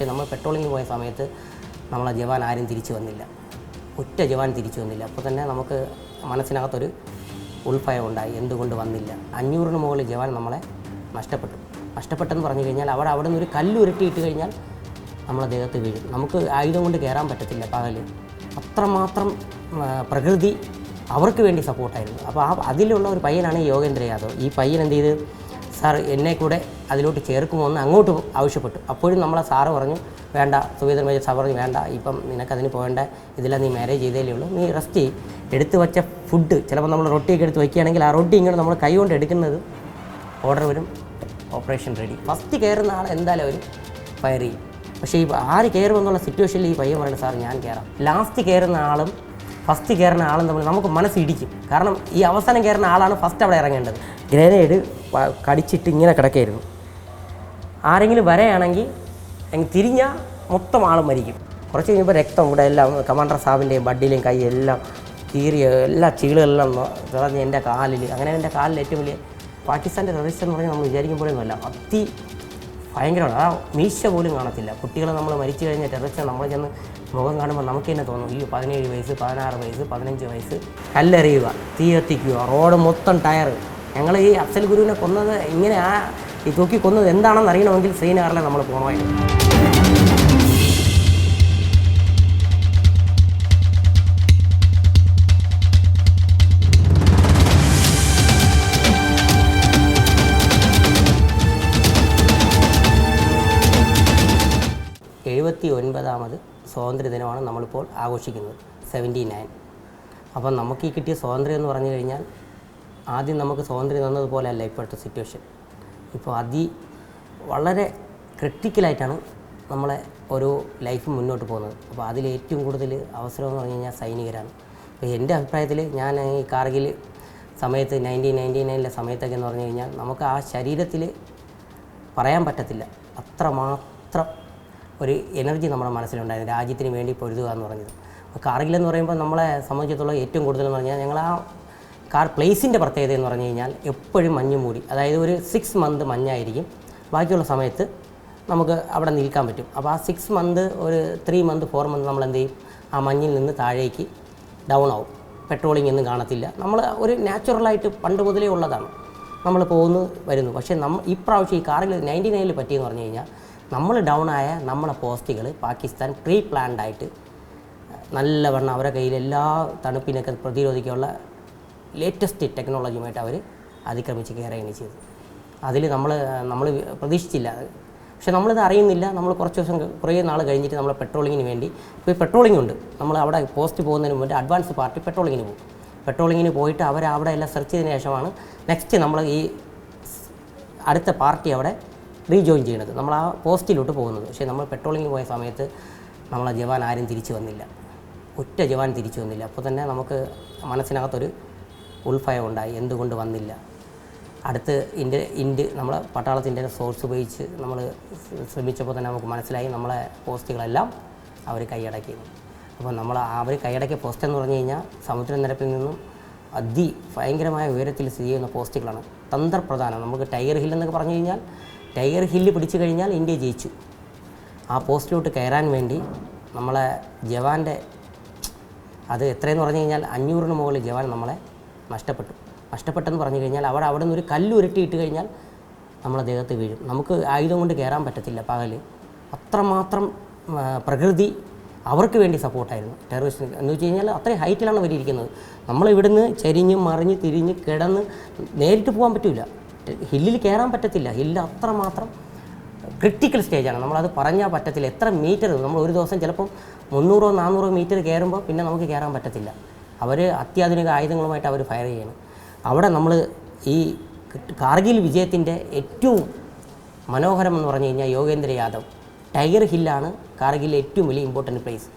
നമ്മൾ പെട്രോളിങ്ങിന് പോയ സമയത്ത് നമ്മളെ ജവാൻ ആരും തിരിച്ചു വന്നില്ല. ഒറ്റ ജവാൻ തിരിച്ചു വന്നില്ല. അപ്പോൾ തന്നെ നമുക്ക് മനസ്സിനകത്തൊരു ഉൾഭയം ഉണ്ടായി, എന്തുകൊണ്ട് വന്നില്ല. 500-ന് മുകളിൽ ജവാൻ നമ്മളെ നഷ്ടപ്പെട്ടെന്ന് പറഞ്ഞു കഴിഞ്ഞാൽ അവിടെ നിന്ന് ഒരു കല്ല് ഉരുട്ടിയിട്ട് കഴിഞ്ഞാൽ നമ്മളെ ദേഹത്ത് വീഴും. നമുക്ക് ആയുധം കൊണ്ട് കയറാൻ പറ്റത്തില്ല പകൽ. അത്രമാത്രം പ്രകൃതി അവർക്ക് വേണ്ടി സപ്പോർട്ടായിരുന്നു. അപ്പോൾ അതിലുള്ള ഒരു പയ്യനാണ് യോഗേന്ദ്ര യാദവ്. ഈ പയ്യൻ എന്ത് ചെയ്ത്, സാർ എന്നെ കൂടെ അതിലോട്ട് ചേർക്കുമോ എന്ന് അങ്ങോട്ട് ആവശ്യപ്പെട്ടു. അപ്പോഴും നമ്മളെ സാറ് പറഞ്ഞു, വേണ്ട, സുവേന്ദ്ര മേജർ സാർ പറഞ്ഞു, വേണ്ട, ഇപ്പം നിനക്കതിന് പോകേണ്ട, ഇതില്ല, നീ മാരേജ് ചെയ്തേലേ ഉള്ളൂ, നീ റെസ്റ്റ് ചെയ്യും. എടുത്ത് വെച്ച ഫുഡ് ചിലപ്പോൾ നമ്മൾ റൊട്ടിയൊക്കെ എടുത്ത് വയ്ക്കുകയാണെങ്കിൽ ആ റൊട്ടി ഇങ്ങനെ നമ്മൾ കൈ കൊണ്ട് എടുക്കുന്നത് ഓർഡർ വരും, ഓപ്പറേഷൻ റെഡി. ഫസ്റ്റ് കയറുന്ന ആൾ എന്തായാലും അവർ ഫയർ ചെയ്യും. പക്ഷേ ഈ ആര് കയറുമെന്നുള്ള സിറ്റുവേഷനിൽ ഈ പയ്യൻ പറയുന്നത്, സാർ ഞാൻ കയറാം. ലാസ്റ്റ് കയറുന്ന ആളും ഫസ്റ്റ് കയറുന്ന ആളും തമ്മിൽ നമുക്ക് മനസ്സിടിക്കും. കാരണം ഈ അവസാനം കയറുന്ന ആളാണ് ഫസ്റ്റ് അവിടെ ഇറങ്ങേണ്ടത്. ഗ്രനേഡ് കടിച്ചിട്ട് ഇങ്ങനെ കിടക്കായിരുന്നു. ആരെങ്കിലും വരെയാണെങ്കിൽ തിരിഞ്ഞാൽ മൊത്തം ആളും മരിക്കും. കുറച്ച് കഴിയുമ്പോൾ രക്തം ഇവിടെ എല്ലാം കമാൻഡർ സാബിൻ്റെയും ബഡ്ഡിയിലെയും കൈ എല്ലാം കീറിയ എല്ലാ ചീളുകളെല്ലാം തിളഞ്ഞ് എൻ്റെ കാലിൽ. അങ്ങനെ എൻ്റെ കാലിൽ ഏറ്റവും വലിയ പാകിസ്ഥാൻ്റെ ടെററിസ്റ്റ് എന്ന് പറഞ്ഞാൽ നമ്മൾ വിചാരിക്കുമ്പോഴൊന്നുമല്ല, ഭയങ്കരമാണ്. ആ മീശ പോലും കാണത്തില്ല. കുട്ടികളെ നമ്മൾ മരിച്ചു കഴിഞ്ഞ ടെററിസ്റ്റ് നമ്മൾ ചെന്ന് മുഖം കാണുമ്പോൾ നമുക്ക് തന്നെ തോന്നും, ഈ 17 വയസ്സ് 16 വയസ്സ് 15 വയസ്സ് കല്ലെറിയുക, തീ കത്തിക്കുക, റോഡ് മൊത്തം ടയർ. ഞങ്ങൾ ഈ അഫ്സൽ ഗുരുവിനെ കൊന്നത് ഇങ്ങനെ ഈ തൂക്കി കൊന്നത് എന്താണെന്ന് അറിയണമെങ്കിൽ ശ്രീനഗറിലെ നമ്മൾ പോകണമായിരുന്നു. സ്വാതന്ത്ര്യദിനമാണ് നമ്മളിപ്പോൾ ആഘോഷിക്കുന്നത്, 79. അപ്പം നമുക്ക് ഈ കിട്ടിയ സ്വാതന്ത്ര്യം എന്ന് പറഞ്ഞു കഴിഞ്ഞാൽ ആദ്യം നമുക്ക് സ്വാതന്ത്ര്യം തന്നതുപോലെയല്ല ഇപ്പോഴത്തെ സിറ്റുവേഷൻ. ഇപ്പോൾ വളരെ ക്രിട്ടിക്കലായിട്ടാണ് നമ്മളെ ഓരോ ലൈഫ് മുന്നോട്ട് പോകുന്നത്. അപ്പോൾ അതിൽ ഏറ്റവും കൂടുതൽ അവസരം എന്ന് പറഞ്ഞു കഴിഞ്ഞാൽ സൈനികരാണ്. അപ്പോൾ എൻ്റെ അഭിപ്രായത്തിൽ ഞാൻ ഈ കാർഗിൽ സമയത്ത് 1999 സമയത്തൊക്കെ എന്ന് പറഞ്ഞു കഴിഞ്ഞാൽ നമുക്ക് ആ ശരീരത്തിൽ പറയാൻ പറ്റത്തില്ല, അത്രമാത്രം ഒരു എനർജി നമ്മുടെ മനസ്സിലുണ്ടായിരുന്നു, രാജ്യത്തിന് വേണ്ടി പൊരുതുക എന്ന് പറഞ്ഞത്. കാർഗിലെന്ന് പറയുമ്പോൾ നമ്മളെ സംബന്ധിച്ചിടത്തോളം ഏറ്റവും കൂടുതലെന്ന് പറഞ്ഞാൽ ഞങ്ങൾ ആ പ്ലേസിൻ്റെ പ്രത്യേകത എന്ന് പറഞ്ഞു കഴിഞ്ഞാൽ എപ്പോഴും മഞ്ഞ് മൂടി, അതായത് ഒരു 6 മന്ത് മഞ്ഞായിരിക്കും, ബാക്കിയുള്ള സമയത്ത് നമുക്ക് അവിടെ നിൽക്കാൻ പറ്റും. അപ്പോൾ ആ 6 മന്ത് ഒരു 3 മന്ത് 4 മന്ത് നമ്മൾ എന്ത് ചെയ്യും, ആ മഞ്ഞിൽ നിന്ന് താഴേക്ക് ഡൗൺ ആവും. പെട്രോളിംഗ് ഒന്നും കാണത്തില്ല. നമ്മൾ ഒരു നാച്ചുറലായിട്ട് പണ്ട് മുതലേ ഉള്ളതാണ്, നമ്മൾ പോകുന്നു വരുന്നു. പക്ഷേ ഇപ്രാവശ്യം ഈ കാർഗിൽ 99 പറ്റിയെന്ന് പറഞ്ഞു കഴിഞ്ഞാൽ നമ്മൾ ഡൗൺ ആയ നമ്മളെ പോസ്റ്റുകൾ പാകിസ്ഥാൻ പ്രീ പ്ലാൻഡായിട്ട് നല്ലവണ്ണം അവരുടെ കയ്യിൽ എല്ലാ തണുപ്പിനൊക്കെ പ്രതിരോധിക്കാനുള്ള ലേറ്റസ്റ്റ് ടെക്നോളജിയുമായിട്ട് അവർ അതിക്രമിച്ച് കയറുകയാണ് ചെയ്തത്. അതിൽ നമ്മൾ പ്രതീക്ഷിച്ചില്ല. പക്ഷെ നമ്മളിത് അറിയുന്നില്ല. നമ്മൾ കുറേ നാൾ കഴിഞ്ഞിട്ട് നമ്മൾ പെട്രോളിങ്ങിന് വേണ്ടി ഇപ്പോൾ പെട്രോളിംഗ് ഉണ്ട്. നമ്മൾ അവിടെ പോസ്റ്റ് പോകുന്നതിന് മുമ്പ് അഡ്വാൻസ് പാർട്ടി പെട്രോളിങ്ങിന് പോകും. പെട്രോളിങ്ങിന് പോയിട്ട് അവിടെ എല്ലാം സെർച്ച് ചെയ്തതിന് ശേഷമാണ് നെക്സ്റ്റ് നമ്മൾ ഈ അടുത്ത പാർട്ടി അവിടെ റീജോയിൻ ചെയ്യുന്നത്, നമ്മൾ ആ പോസ്റ്റിലോട്ട് പോകുന്നത്. പക്ഷേ നമ്മൾ പെട്രോളിങ്ങിന് പോയ സമയത്ത് നമ്മളെ ജവാൻ ആരും തിരിച്ചു വന്നില്ല. ഒറ്റ ജവാൻ തിരിച്ചു വന്നില്ല. അപ്പോൾ തന്നെ നമുക്ക് മനസ്സിനകത്തൊരു ഉൾഭയം ഉണ്ടായി, എന്തുകൊണ്ട് വന്നില്ല. അടുത്ത് നമ്മളെ പട്ടാളത്തിൻ്റെ സോഴ്സ് ഉപയോഗിച്ച് നമ്മൾ ശ്രമിച്ചപ്പോൾ തന്നെ നമുക്ക് മനസ്സിലായി നമ്മളെ പോസ്റ്റുകളെല്ലാം അവർ കൈയടക്കിയിരുന്നു. അപ്പോൾ അവർ കൈയടക്കിയ പോസ്റ്റ് എന്ന് പറഞ്ഞു കഴിഞ്ഞാൽ സമുദ്രനിരപ്പിൽ നിന്നും ഭയങ്കരമായ ഉയരത്തിൽ സ്ഥിതി ചെയ്യുന്ന പോസ്റ്റുകളാണ്. തന്ത്രപ്രധാനം. നമുക്ക് ടൈഗർ ഹിൽ എന്നൊക്കെ പറഞ്ഞു കഴിഞ്ഞാൽ ടൈഗർ ഹില്ല് പിടിച്ചു കഴിഞ്ഞാൽ ഇന്ത്യ ജയിച്ചു. ആ പോസ്റ്റിലോട്ട് കയറാൻ വേണ്ടി നമ്മളെ ജവാൻ്റെ അത് എത്രയെന്ന് പറഞ്ഞു കഴിഞ്ഞാൽ 500-ന് മുകളിൽ ജവാൻ നമ്മളെ നഷ്ടപ്പെട്ടെന്ന് പറഞ്ഞു കഴിഞ്ഞാൽ അവിടെ നിന്ന് ഒരു കല്ല് ഉരുട്ടിയിട്ട് കഴിഞ്ഞാൽ നമ്മളെ ദേഹത്ത് വീഴും. നമുക്ക് ആയുധം കൊണ്ട് കയറാൻ പറ്റത്തില്ല പകൽ. അത്രമാത്രം പ്രകൃതി അവർക്ക് വേണ്ടി സപ്പോർട്ടായിരുന്നു. ടെററിസ്റ്റ് എന്ന് വെച്ച് കഴിഞ്ഞാൽ അത്രയും ഹൈറ്റിലാണ് അവരിയ്ക്കുന്നത്. നമ്മളിവിടുന്ന് ചരിഞ്ഞ് മറിഞ്ഞ് തിരിഞ്ഞ് കിടന്ന് നേരിട്ട് പോകാൻ പറ്റില്ല, ഹില്ലിൽ കയറാൻ പറ്റത്തില്ല. ഹില്ല് അത്രമാത്രം ക്രിട്ടിക്കൽ സ്റ്റേജാണ്. നമ്മളത് പറഞ്ഞാൽ പറ്റത്തില്ല. എത്ര മീറ്റർ നമ്മൾ ഒരു ദിവസം ചിലപ്പം 300-400 മീറ്റർ കയറുമ്പോൾ പിന്നെ നമുക്ക് കയറാൻ പറ്റത്തില്ല. അവർ അത്യാധുനിക ആയുധങ്ങളുമായിട്ട് അവർ ഫയർ ചെയ്യണം. അവിടെ നമ്മൾ ഈ കാർഗിൽ വിജയത്തിൻ്റെ ഏറ്റവും മനോഹരം എന്ന് പറഞ്ഞു കഴിഞ്ഞാൽ യോഗേന്ദ്ര യാദവ്, ടൈഗർ ഹില്ലാണ് കാർഗിലിലെ ഏറ്റവും വലിയ ഇമ്പോർട്ടൻറ്റ് പ്ലേസ്.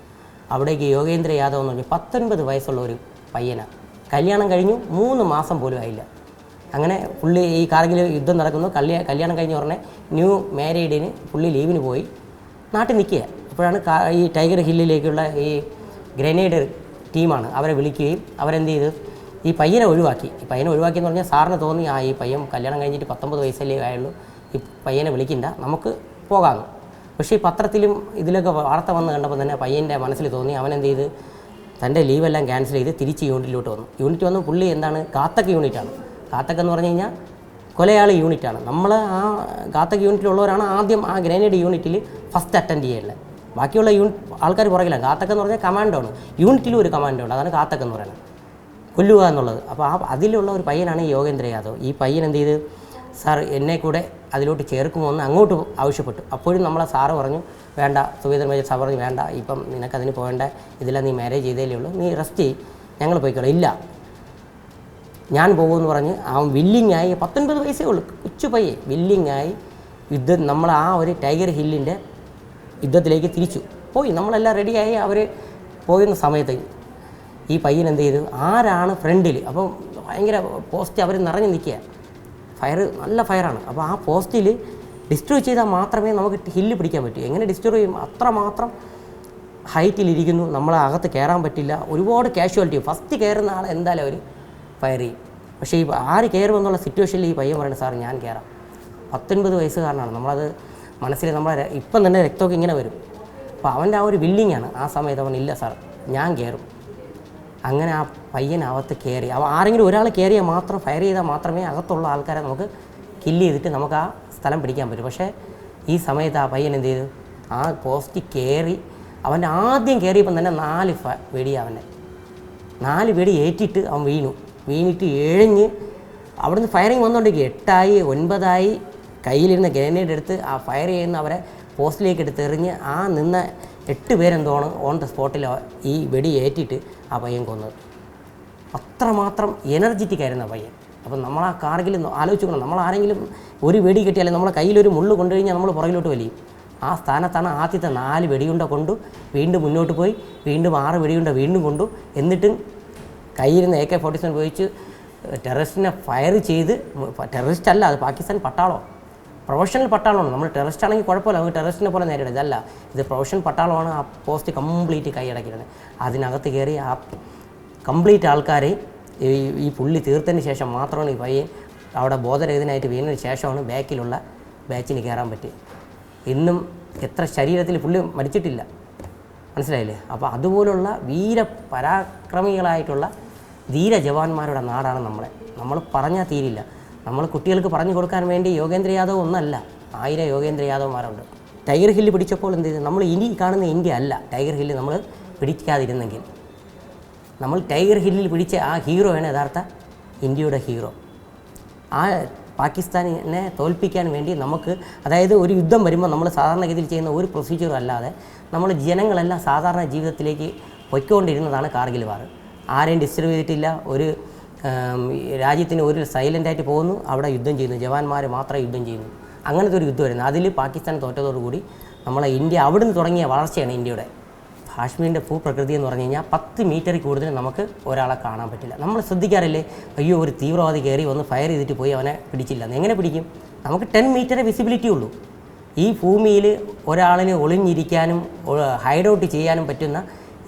അവിടേക്ക് യോഗേന്ദ്ര യാദവ് എന്ന് പറഞ്ഞാൽ 19 വയസ്സുള്ള ഒരു പയ്യനാണ്. കല്യാണം കഴിഞ്ഞു 3 മാസം പോലും ആയില്ല. അങ്ങനെ പുള്ളി ഈ കാർഗിൽ യുദ്ധം നടക്കുന്നു, കല്യാണം കഴിഞ്ഞ് ഉടനെ ന്യൂ മാരീഡിന് പുള്ളി ലീവിന് പോയി നാട്ടിൽ നിൽക്കുക. അപ്പോഴാണ് ഈ ടൈഗർ ഹില്ലിലേക്കുള്ള ഈ ഗ്രനേഡ് ടീമാണ് അവരെ വിളിക്കുകയും അവരെന്ത് ചെയ്ത് ഈ പയ്യനെ ഒഴിവാക്കിയെന്ന് പറഞ്ഞാൽ സാറിന് തോന്നി, ഈ പയ്യൻ കല്യാണം കഴിഞ്ഞിട്ട് 19 വയസ്സല്ലേ ആയുള്ളൂ, ഈ പയ്യനെ വിളിക്കണ്ട, നമുക്ക് പോകാമെന്ന്. പക്ഷേ ഈ പത്രത്തിലും ഇതിലൊക്കെ വാർത്ത വന്ന് കണ്ടപ്പോൾ തന്നെ പയ്യൻ്റെ മനസ്സിൽ തോന്നി, അവനെന്ത് ചെയ്ത് തൻ്റെ ലീവെല്ലാം ക്യാൻസൽ ചെയ്ത് തിരിച്ച് യൂണിറ്റിലോട്ട് വന്നു. യൂണിറ്റ് വന്ന് പുള്ളി എന്താണ്, ഗാത്തക് യൂണിറ്റാണ്. ഗാത്തക് എന്ന് പറഞ്ഞു കഴിഞ്ഞാൽ കൊലയാളി യൂണിറ്റാണ്. നമ്മൾ ആ ഗാത്തക് യൂണിറ്റിലുള്ളവരാണ് ആദ്യം ആ ഗ്രനേഡ് യൂണിറ്റിൽ ഫസ്റ്റ് അറ്റൻഡ് ചെയ്യുന്നത്. ബാക്കിയുള്ള ആൾക്കാർ പുറകിലാണ്. ഗാത്തക് എന്ന് പറഞ്ഞാൽ കമാൻഡോ ആണ്, യൂണിറ്റിലും ഒരു കമാൻഡോ ഉണ്ട്, അതാണ് ഗാത്തക് എന്ന് പറയുന്നത്, കൊല്ലുക എന്നുള്ളത്. അപ്പോൾ അതിലുള്ള ഒരു പയ്യനാണ് ഈ യോഗേന്ദ്ര യാദവ്. ഈ പയ്യൻ എന്ത് ചെയ്ത്, സാർ എന്നെ കൂടെ അതിലോട്ട് ചേർക്കുമോ എന്ന് അങ്ങോട്ട് ആവശ്യപ്പെട്ടു. അപ്പോഴും നമ്മളെ സാറ് പറഞ്ഞു, വേണ്ട, സുബേദർ മേജർ സാർ പറഞ്ഞു, വേണ്ട, ഇപ്പം നിനക്കതിന് പോകേണ്ട, ഇതില്ല, നീ മാരേജ് ചെയ്തേലേ ഉള്ളൂ, നീ റെസ്റ്റ് ചെയ്യ്, ഞങ്ങൾ പോയിക്കോളാം. ഇല്ല, ഞാൻ പോകുമെന്ന് പറഞ്ഞ് അവൻ വില്ലിങ്ങായി. 19 വയസ്സേ ഉള്ളൂ, കൊച്ചു പയ്യെ വില്ലിങ്ങായി നമ്മൾ ആ ഒരു ടൈഗർ ഹില്ലിൻ്റെ യുദ്ധത്തിലേക്ക് തിരിച്ചു പോയി. നമ്മളെല്ലാം റെഡിയായി അവർ പോയിരുന്ന സമയത്ത് ഈ പയ്യൻ എന്ത് ചെയ്തു, ആരാണ് ഫ്രണ്ടിൽ, അപ്പോൾ ഭയങ്കര പോസ്റ്റ് അവർ നിറഞ്ഞു നിൽക്കുക, ഫയർ നല്ല ഫയറാണ്. അപ്പോൾ ആ പോസ്റ്റിൽ ഡിസ്ട്രോയ് ചെയ്താൽ മാത്രമേ നമുക്ക് ഹില്ല് പിടിക്കാൻ പറ്റൂ. എങ്ങനെ ഡിസ്ട്രോയ് ചെയ്യും, അത്രമാത്രം ഹൈറ്റിലിരിക്കുന്നു, നമ്മളെ അകത്ത് കയറാൻ പറ്റില്ല, ഒരുപാട് കാഷ്വാലിറ്റി. ഫസ്റ്റ് കയറുന്ന ആൾ എന്തായാലും അവർ ഫയർ ചെയ്യും. പക്ഷേ ഈ ആര് കയറുമെന്നുള്ള സിറ്റുവേഷനിൽ ഈ പയ്യൻ പറയുന്നത്, സാർ ഞാൻ കയറാം. 19 വയസ്സുകാരനാണ്. നമ്മളത് മനസ്സിൽ നമ്മളെ ഇപ്പം തന്നെ രക്തമൊക്കെ ഇങ്ങനെ വരും. അപ്പോൾ അവൻ്റെ ആ ഒരു വില്ലിങ്ങാണ്. ആ സമയത്ത് അവൻ, ഇല്ല സാർ ഞാൻ കയറും. അങ്ങനെ ആ പയ്യൻ അകത്ത് കയറി. ആരെങ്കിലും ഒരാൾ കയറിയാൽ മാത്രം, ഫയർ ചെയ്താൽ മാത്രമേ അകത്തുള്ള ആൾക്കാരെ നമുക്ക് കില്ല് ചെയ്തിട്ട് നമുക്ക് ആ സ്ഥലം പിടിക്കാൻ പറ്റും. പക്ഷേ ഈ സമയത്ത് ആ പയ്യൻ എന്ത് ചെയ്തു, ആ പോസ്റ്റ് കയറി. അവൻ്റെ ആദ്യം കയറിയപ്പം തന്നെ 4 വെടി, അവൻ്റെ 4 വെടി ഏറ്റിട്ട് അവൻ വീണിട്ട് എഴഞ്ഞ് അവിടുന്ന് ഫയറിങ് വന്നുകൊണ്ടിരിക്കുക. 8ആയി 9ആയി. കയ്യിലിരുന്ന ഗ്രനേഡ് എടുത്ത് ആ ഫയർ ചെയ്യുന്നവരെ പോസ്റ്റിലേക്ക് എടുത്ത് എറിഞ്ഞ് ആ നിന്ന 8 പേരെന്തോണ് ഓൺ ദ സ്പോട്ടിൽ ഈ വെടി ഏറ്റിട്ട് ആ പയ്യൻ കൊന്നത്. അത്രമാത്രം എനർജറ്റിക് ആയിരുന്നു ആ പയ്യൻ. അപ്പം നമ്മൾ ആ കാർഗിൽ ആലോചിക്കണം, നമ്മൾ ആരെങ്കിലും ഒരു വെടി കിട്ടിയാലും നമ്മളെ കയ്യിലൊരു മുള്ളു കൊണ്ടുകഴിഞ്ഞാൽ നമ്മൾ പുറകിലോട്ട് വലിയും. ആ സ്ഥാനത്താണ് ആദ്യത്തെ 4 വെടിയുണ്ട കൊണ്ടു വീണ്ടും മുന്നോട്ട് പോയി, വീണ്ടും 6 വെടിയുണ്ട വീണ്ടും കൊണ്ടു, എന്നിട്ടും കയ്യിരുന്ന AK-47 ഉപയോഗിച്ച് ടെററിസ്റ്റിനെ ഫയർ ചെയ്ത്. ടെററിസ്റ്റ് അല്ല, അത് പാകിസ്ഥാൻ പട്ടാളമാണ്, പ്രൊഫഷണൽ പട്ടാളമാണ്. നമ്മൾ ടെററിസ്റ്റ് ആണെങ്കിൽ കുഴപ്പമില്ല, നമുക്ക് ടെററിസ്റ്റിനെ പോലെ നേരിടും. ഇതല്ല, ഇത് പ്രൊഫഷണൽ പട്ടാളമാണ്. ആ പോസ്റ്റ് കംപ്ലീറ്റ് കൈയടക്കിയത്. അതിനകത്ത് കയറി ആ കംപ്ലീറ്റ് ആൾക്കാരെ ഈ പുള്ളി തീർത്തതിന് ശേഷം മാത്രമാണ് ഈ പയ്യൻ അവിടെ ബോധരഹിതനായിട്ട് വീണതിന് ശേഷമാണ് ബാക്കിലുള്ള ബാച്ചിന് കയറാൻ പറ്റി. ഇന്നും എത്ര ശരീരത്തിൽ പുള്ളി മരിച്ചിട്ടില്ല, മനസ്സിലായില്ലേ? അപ്പോൾ അതുപോലുള്ള വീരപരാക്രമികളായിട്ടുള്ള ധീര ജവാന്മാരുടെ നാടാണ് നമ്മൾ പറഞ്ഞാൽ തീരില്ല. നമ്മൾ കുട്ടികൾക്ക് പറഞ്ഞു കൊടുക്കാൻ വേണ്ടി യോഗേന്ദ്ര യാദവ് ഒന്നല്ല, 1000 യോഗേന്ദ്ര യാദവന്മാരുണ്ട്. ടൈഗർ ഹില്ല് പിടിച്ചപ്പോൾ എന്ത് ചെയ്തു, നമ്മൾ ഇനി കാണുന്ന ഇന്ത്യ അല്ല ടൈഗർ ഹില്ല് നമ്മൾ പിടിക്കാതിരുന്നെങ്കിൽ. നമ്മൾ ടൈഗർ ഹില്ലിൽ പിടിച്ച ആ ഹീറോയാണ് യഥാർത്ഥ ഇന്ത്യയുടെ ഹീറോ. ആ പാകിസ്ഥാനിനെ തോൽപ്പിക്കാൻ വേണ്ടി നമുക്ക്, അതായത് ഒരു യുദ്ധം വരുമ്പോൾ നമ്മൾ സാധാരണഗതിയിൽ ചെയ്യുന്ന ഒരു പ്രൊസീജിയറും അല്ലാതെ നമ്മൾ ജനങ്ങളെല്ലാം സാധാരണ ജീവിതത്തിലേക്ക് പൊയ്ക്കൊണ്ടിരുന്നതാണ് കാർഗിൽ വാർ. ആരെയും ഡിസ്റ്റർബ് ചെയ്തിട്ടില്ല. ഒരു രാജ്യത്തിന് ഒരു സൈലൻ്റായിട്ട് പോകുന്നു, അവിടെ യുദ്ധം ചെയ്യുന്നു, ജവാന്മാർ മാത്രമേ യുദ്ധം ചെയ്യുന്നു. അങ്ങനത്തെ ഒരു യുദ്ധം വരുന്നത്. അതിൽ പാകിസ്ഥാൻ തോറ്റതോടുകൂടി നമ്മളെ ഇന്ത്യ അവിടുന്ന് തുടങ്ങിയ വളർച്ചയാണ് ഇന്ത്യയുടെ. കാശ്മീരിൻ്റെ ഭൂപ്രകൃതി എന്ന് പറഞ്ഞു കഴിഞ്ഞാൽ 10 മീറ്ററിൽ കൂടുതൽ നമുക്ക് ഒരാളെ കാണാൻ പറ്റില്ല. നമ്മൾ ശ്രദ്ധിക്കാറില്ലേ, അയ്യോ ഒരു തീവ്രവാദി കയറി വന്ന് ഫയർ ചെയ്തിട്ട് പോയി അവനെ പിടിച്ചില്ല, എങ്ങനെ പിടിക്കും? നമുക്ക് 10 മീറ്ററേ വിസിബിലിറ്റി ഉള്ളൂ. ഈ ഭൂമിയിൽ ഒരാളിന് ഒളിഞ്ഞിരിക്കാനും ഹൈഡ് ഔട്ട് ചെയ്യാനും പറ്റുന്ന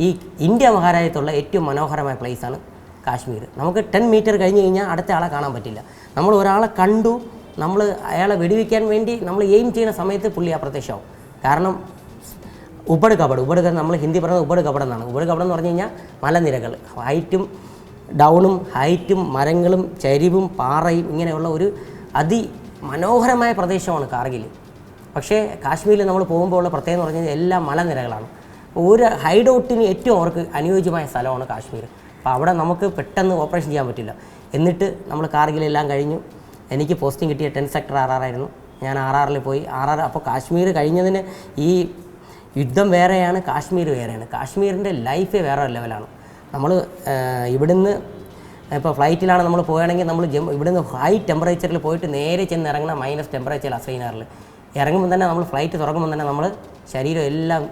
ഈ ഇന്ത്യ മഹാരാജ്യത്തുള്ള ഏറ്റവും മനോഹരമായ പ്ലേസാണ് കാശ്മീർ. നമുക്ക് 10 മീറ്റർ കഴിഞ്ഞ് കഴിഞ്ഞാൽ അടുത്ത ആളെ കാണാൻ പറ്റില്ല. നമ്മൾ ഒരാളെ കണ്ടു, നമ്മൾ അയാളെ വെടിവെക്കാൻ വേണ്ടി നമ്മൾ എയിം ചെയ്യുന്ന സമയത്ത് പുള്ളി അപ്രത്യക്ഷമാവും. കാരണം ഉബഡ് കബഡ് നമ്മൾ ഹിന്ദി പറയുന്നത് ഉബഡ് കബഡ് എന്നാണ്. ഉബഡ് കബഡ് എന്ന് പറഞ്ഞു കഴിഞ്ഞാൽ മലനിരകൾ, ഹൈറ്റും ഡൗണും, ഹൈറ്റും മരങ്ങളും ചരിവും പാറയും ഇങ്ങനെയുള്ള ഒരു അതിമനോഹരമായ പ്രദേശമാണ് കാർഗിൽ. പക്ഷേ കാശ്മീരിൽ നമ്മൾ പോകുമ്പോൾ ഉള്ള പ്രത്യേകത എന്ന് പറഞ്ഞു കഴിഞ്ഞാൽ എല്ലാം മലനിരകളാണ്. ഒരു ഹൈഡ് ഔട്ടിന് ഏറ്റവും അവർക്ക് അനുയോജ്യമായ സ്ഥലമാണ് കാശ്മീർ. അപ്പോൾ അവിടെ നമുക്ക് പെട്ടെന്ന് ഓപ്പറേഷൻ ചെയ്യാൻ പറ്റില്ല. എന്നിട്ട് നമ്മൾ കാർഗിലെല്ലാം കഴിഞ്ഞു. എനിക്ക് പോസ്റ്റിംഗ് കിട്ടിയ 10 സെക്ടർ RR ആയിരുന്നു. ഞാൻ RR പോയി. അപ്പോൾ കാശ്മീർ കഴിഞ്ഞതിന് ഈ യുദ്ധം വേറെയാണ്, കാശ്മീർ വേറെയാണ്. കാശ്മീരിൻ്റെ ലൈഫേ വേറെ ലെവലാണ്. നമ്മൾ ഇവിടുന്ന് ഇപ്പോൾ ഫ്ലൈറ്റിലാണ് നമ്മൾ പോവുകയാണെങ്കിൽ നമ്മൾ ഇവിടുന്ന് ഹൈ ടെമ്പറേച്ചറിൽ പോയിട്ട് നേരെ ചെന്ന് ഇറങ്ങുന്ന മൈനസ് ടെമ്പറേച്ചർ ശ്രീനഗറിൽ ഇറങ്ങുമ്പോൾ തന്നെ നമ്മൾ ഫ്ലൈറ്റ് തുറക്കുമ്പോൾ തന്നെ നമ്മൾ ശരീരം എല്ലാം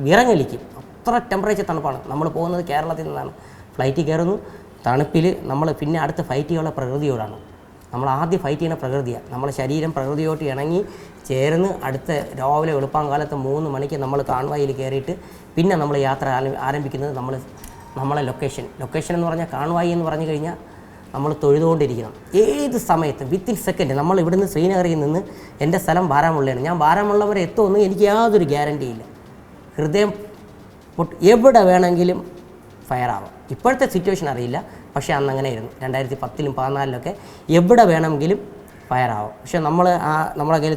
വിറങ്ങലിക്കും. അത്ര ടെമ്പറേച്ചർ തണുപ്പാണ്. നമ്മൾ പോകുന്നത് കേരളത്തിൽ നിന്നാണ്. ഫ്ലൈറ്റിൽ കയറുന്നു, തണുപ്പിൽ നമ്മൾ പിന്നെ അടുത്ത് ഫൈറ്റ് ചെയ്യാനുള്ള പ്രകൃതിയോടാണ്. നമ്മൾ ആദ്യം ഫൈറ്റ് ചെയ്യുന്ന പ്രകൃതിയാണ്. നമ്മുടെ ശരീരം പ്രകൃതിയോട്ട് ഇണങ്ങി ചേർന്ന് അടുത്ത രാവിലെ വെളുപ്പാങ്കാലത്ത് 3 മണിക്ക് നമ്മൾ കാൺവായിൽ കയറിയിട്ട് പിന്നെ നമ്മൾ യാത്ര ആരംഭിക്കുന്നത് നമ്മളെ ലൊക്കേഷൻ എന്ന് പറഞ്ഞാൽ കാൺവായി എന്ന് പറഞ്ഞു കഴിഞ്ഞാൽ നമ്മൾ തൊഴുതുകൊണ്ടിരിക്കണം. ഏത് സമയത്തും വിത്തിൻ സെക്കൻഡ്. നമ്മൾ ഇവിടുന്ന് ശ്രീനഗറിൽ നിന്ന് എൻ്റെ സ്ഥലം ബാരാമുള്ളയാണ്. ഞാൻ ബാരാമുള്ള വരെ എത്തുമെന്ന് എനിക്ക് യാതൊരു ഗ്യാരണ്ടിയില്ല. ഹൃദയം എവിടെ വേണമെങ്കിലും ഫയറാവാം. ഇപ്പോഴത്തെ സിറ്റുവേഷൻ അറിയില്ല, പക്ഷേ അന്ന് അങ്ങനെ ആയിരുന്നു. 2010-ലും 2014-ലൊക്കെ എവിടെ വേണമെങ്കിലും ഫയറാവും. പക്ഷേ നമ്മളെ കയ്യിൽ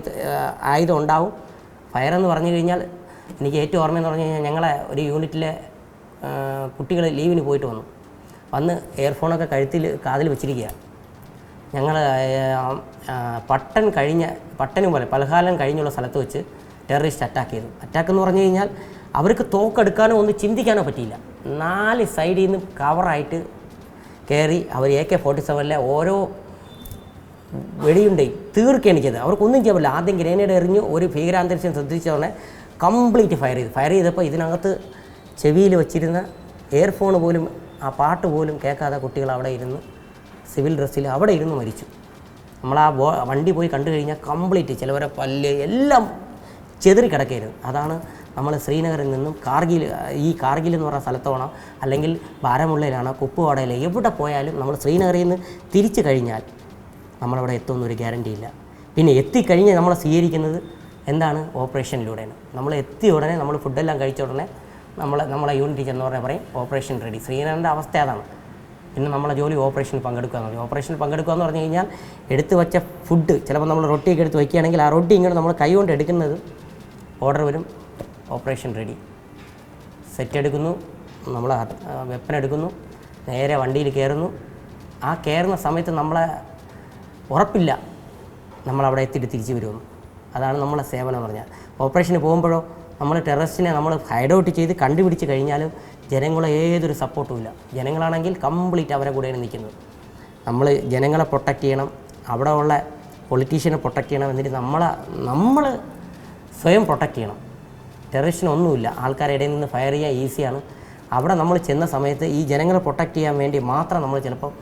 ആയുധം ഉണ്ടാവും. ഫയറെന്ന് പറഞ്ഞു കഴിഞ്ഞാൽ എനിക്ക് ഏറ്റവും ഓർമ്മയെന്ന് പറഞ്ഞു കഴിഞ്ഞാൽ ഞങ്ങളെ ഒരു യൂണിറ്റിലെ കുട്ടികൾ ലീവിന് പോയിട്ട് വന്ന് എയർഫോണൊക്കെ കാതിൽ വെച്ചിരിക്കുക. ഞങ്ങൾ പട്ടണം പോലെ പലഹാലം കഴിഞ്ഞുള്ള സ്ഥലത്ത് വെച്ച് ടെററിസ്റ്റ് അറ്റാക്ക് ചെയ്തു. അറ്റാക്ക് എന്ന് പറഞ്ഞു കഴിഞ്ഞാൽ അവർക്ക് തോക്കെടുക്കാനോ ഒന്ന് ചിന്തിക്കാനോ പറ്റിയില്ല. 4 സൈഡിൽ നിന്ന് കവറായിട്ട് കയറി അവർ AK-47 ഓരോ വെടിയുണ്ടേ തീർക്കുകയാണ് ചെയ്തത്. അവർക്കൊന്നും ചെയ്യാൻ പറ്റില്ല. ആദ്യം ഗ്രനേഡ് എറിഞ്ഞ് ഒരു ഭീകരാന്തരീക്ഷം ശ്രദ്ധിച്ചോടെ കംപ്ലീറ്റ് ഫയർ ചെയ്തപ്പോൾ ഇതിനകത്ത് ചെവിയിൽ വെച്ചിരുന്ന ഇയർഫോൺ പോലും ആ പാട്ട് പോലും കേൾക്കാതെ കുട്ടികൾ അവിടെ ഇരുന്ന് സിവിൽ ഡ്രസ്സിൽ അവിടെ ഇരുന്ന് മരിച്ചു. നമ്മൾ ആ വണ്ടി പോയി കണ്ടു കഴിഞ്ഞാൽ കംപ്ലീറ്റ് ചിലവരെ പല്ല് എല്ലാം ചെതറി കിടക്കരുത്. അതാണ് നമ്മൾ ശ്രീനഗറിൽ നിന്നും കാർഗിൽ എന്ന് പറഞ്ഞ സ്ഥലത്തോണം അല്ലെങ്കിൽ ബാരാമുള്ളയിലാണോ കുപ്വാഡയിലോ എവിടെ പോയാലും നമ്മൾ ശ്രീനഗറിൽ നിന്ന് തിരിച്ചു കഴിഞ്ഞാൽ നമ്മളവിടെ എത്തുമെന്നൊരു ഗ്യാരണ്ടിയില്ല. പിന്നെ എത്തിക്കഴിഞ്ഞ് നമ്മളെ സ്വീകരിക്കുന്നത് എന്താണ്? ഓപ്പറേഷനിലൂടെയാണ്. നമ്മൾ എത്തിയ ഉടനെ നമ്മൾ ഫുഡെല്ലാം കഴിച്ച ഉടനെ നമ്മളെ യൂണിറ്റ് ചെന്ന് പറഞ്ഞാൽ പറയും ഓപ്പറേഷൻ റെഡി. ശ്രീനഗറിൻ്റെ അവസ്ഥ അതാണ്. പിന്നെ നമ്മളെ ജോലി ഓപ്പറേഷനിൽ പങ്കെടുക്കുക എന്ന് പറയും. ഓപ്പറേഷനിൽ പങ്കെടുക്കുക എന്ന് പറഞ്ഞു കഴിഞ്ഞാൽ എടുത്ത് വെച്ച ഫുഡ് ചിലപ്പോൾ നമ്മൾ റൊട്ടിയൊക്കെ എടുത്ത് വയ്ക്കുകയാണെങ്കിൽ ആ റൊട്ടി ഇങ്ങോട്ട് നമ്മൾ കൈ കൊണ്ട് എടുക്കുന്നത് ഓർഡർ വരും. Operation ready. സെറ്റ് എടുക്കുന്നു, നമ്മൾ വെപ്പൺ എടുക്കുന്നു, നേരെ വണ്ടിയിൽ കയറുന്നു. ആ കയറുന്ന സമയത്ത് നമ്മളെ ഉറപ്പില്ല നമ്മളവിടെ എത്തിയിട്ട് തിരിച്ച് വരുമെന്ന്. അതാണ് നമ്മളെ സേവനം എന്ന് പറഞ്ഞാൽ. ഓപ്പറേഷന് പോകുമ്പോഴോ നമ്മൾ ടെററിസ്റ്റിനെ നമ്മൾ ഹൈഡ് ഔട്ട് ചെയ്ത് കണ്ടുപിടിച്ച് കഴിഞ്ഞാലും ജനങ്ങളെ ഏതൊരു സപ്പോർട്ടും ഇല്ല. ജനങ്ങളാണെങ്കിൽ കംപ്ലീറ്റ് അവരെ കൂടെയാണ് നിൽക്കുന്നത്. നമ്മൾ ജനങ്ങളെ പ്രൊട്ടക്റ്റ് ചെയ്യണം, അവിടെ ഉള്ള പൊളിറ്റീഷ്യനെ പ്രൊട്ടക്റ്റ് ചെയ്യണം. എന്നിട്ട് നമ്മൾ സ്വയം പ്രൊട്ടക്റ്റ് ചെയ്യണം. ടെററിസ്റ്റിനൊന്നുമില്ല. ആൾക്കാരുടെ ഇടയിൽ നിന്ന് ഫയർ ചെയ്യാൻ ഈസിയാണ്. അവിടെ നമ്മൾ ചെന്ന സമയത്ത് ഈ ജനങ്ങളെ പ്രൊട്ടക്റ്റ് ചെയ്യാൻ വേണ്ടി മാത്രം നമ്മൾ ചിലപ്പോൾ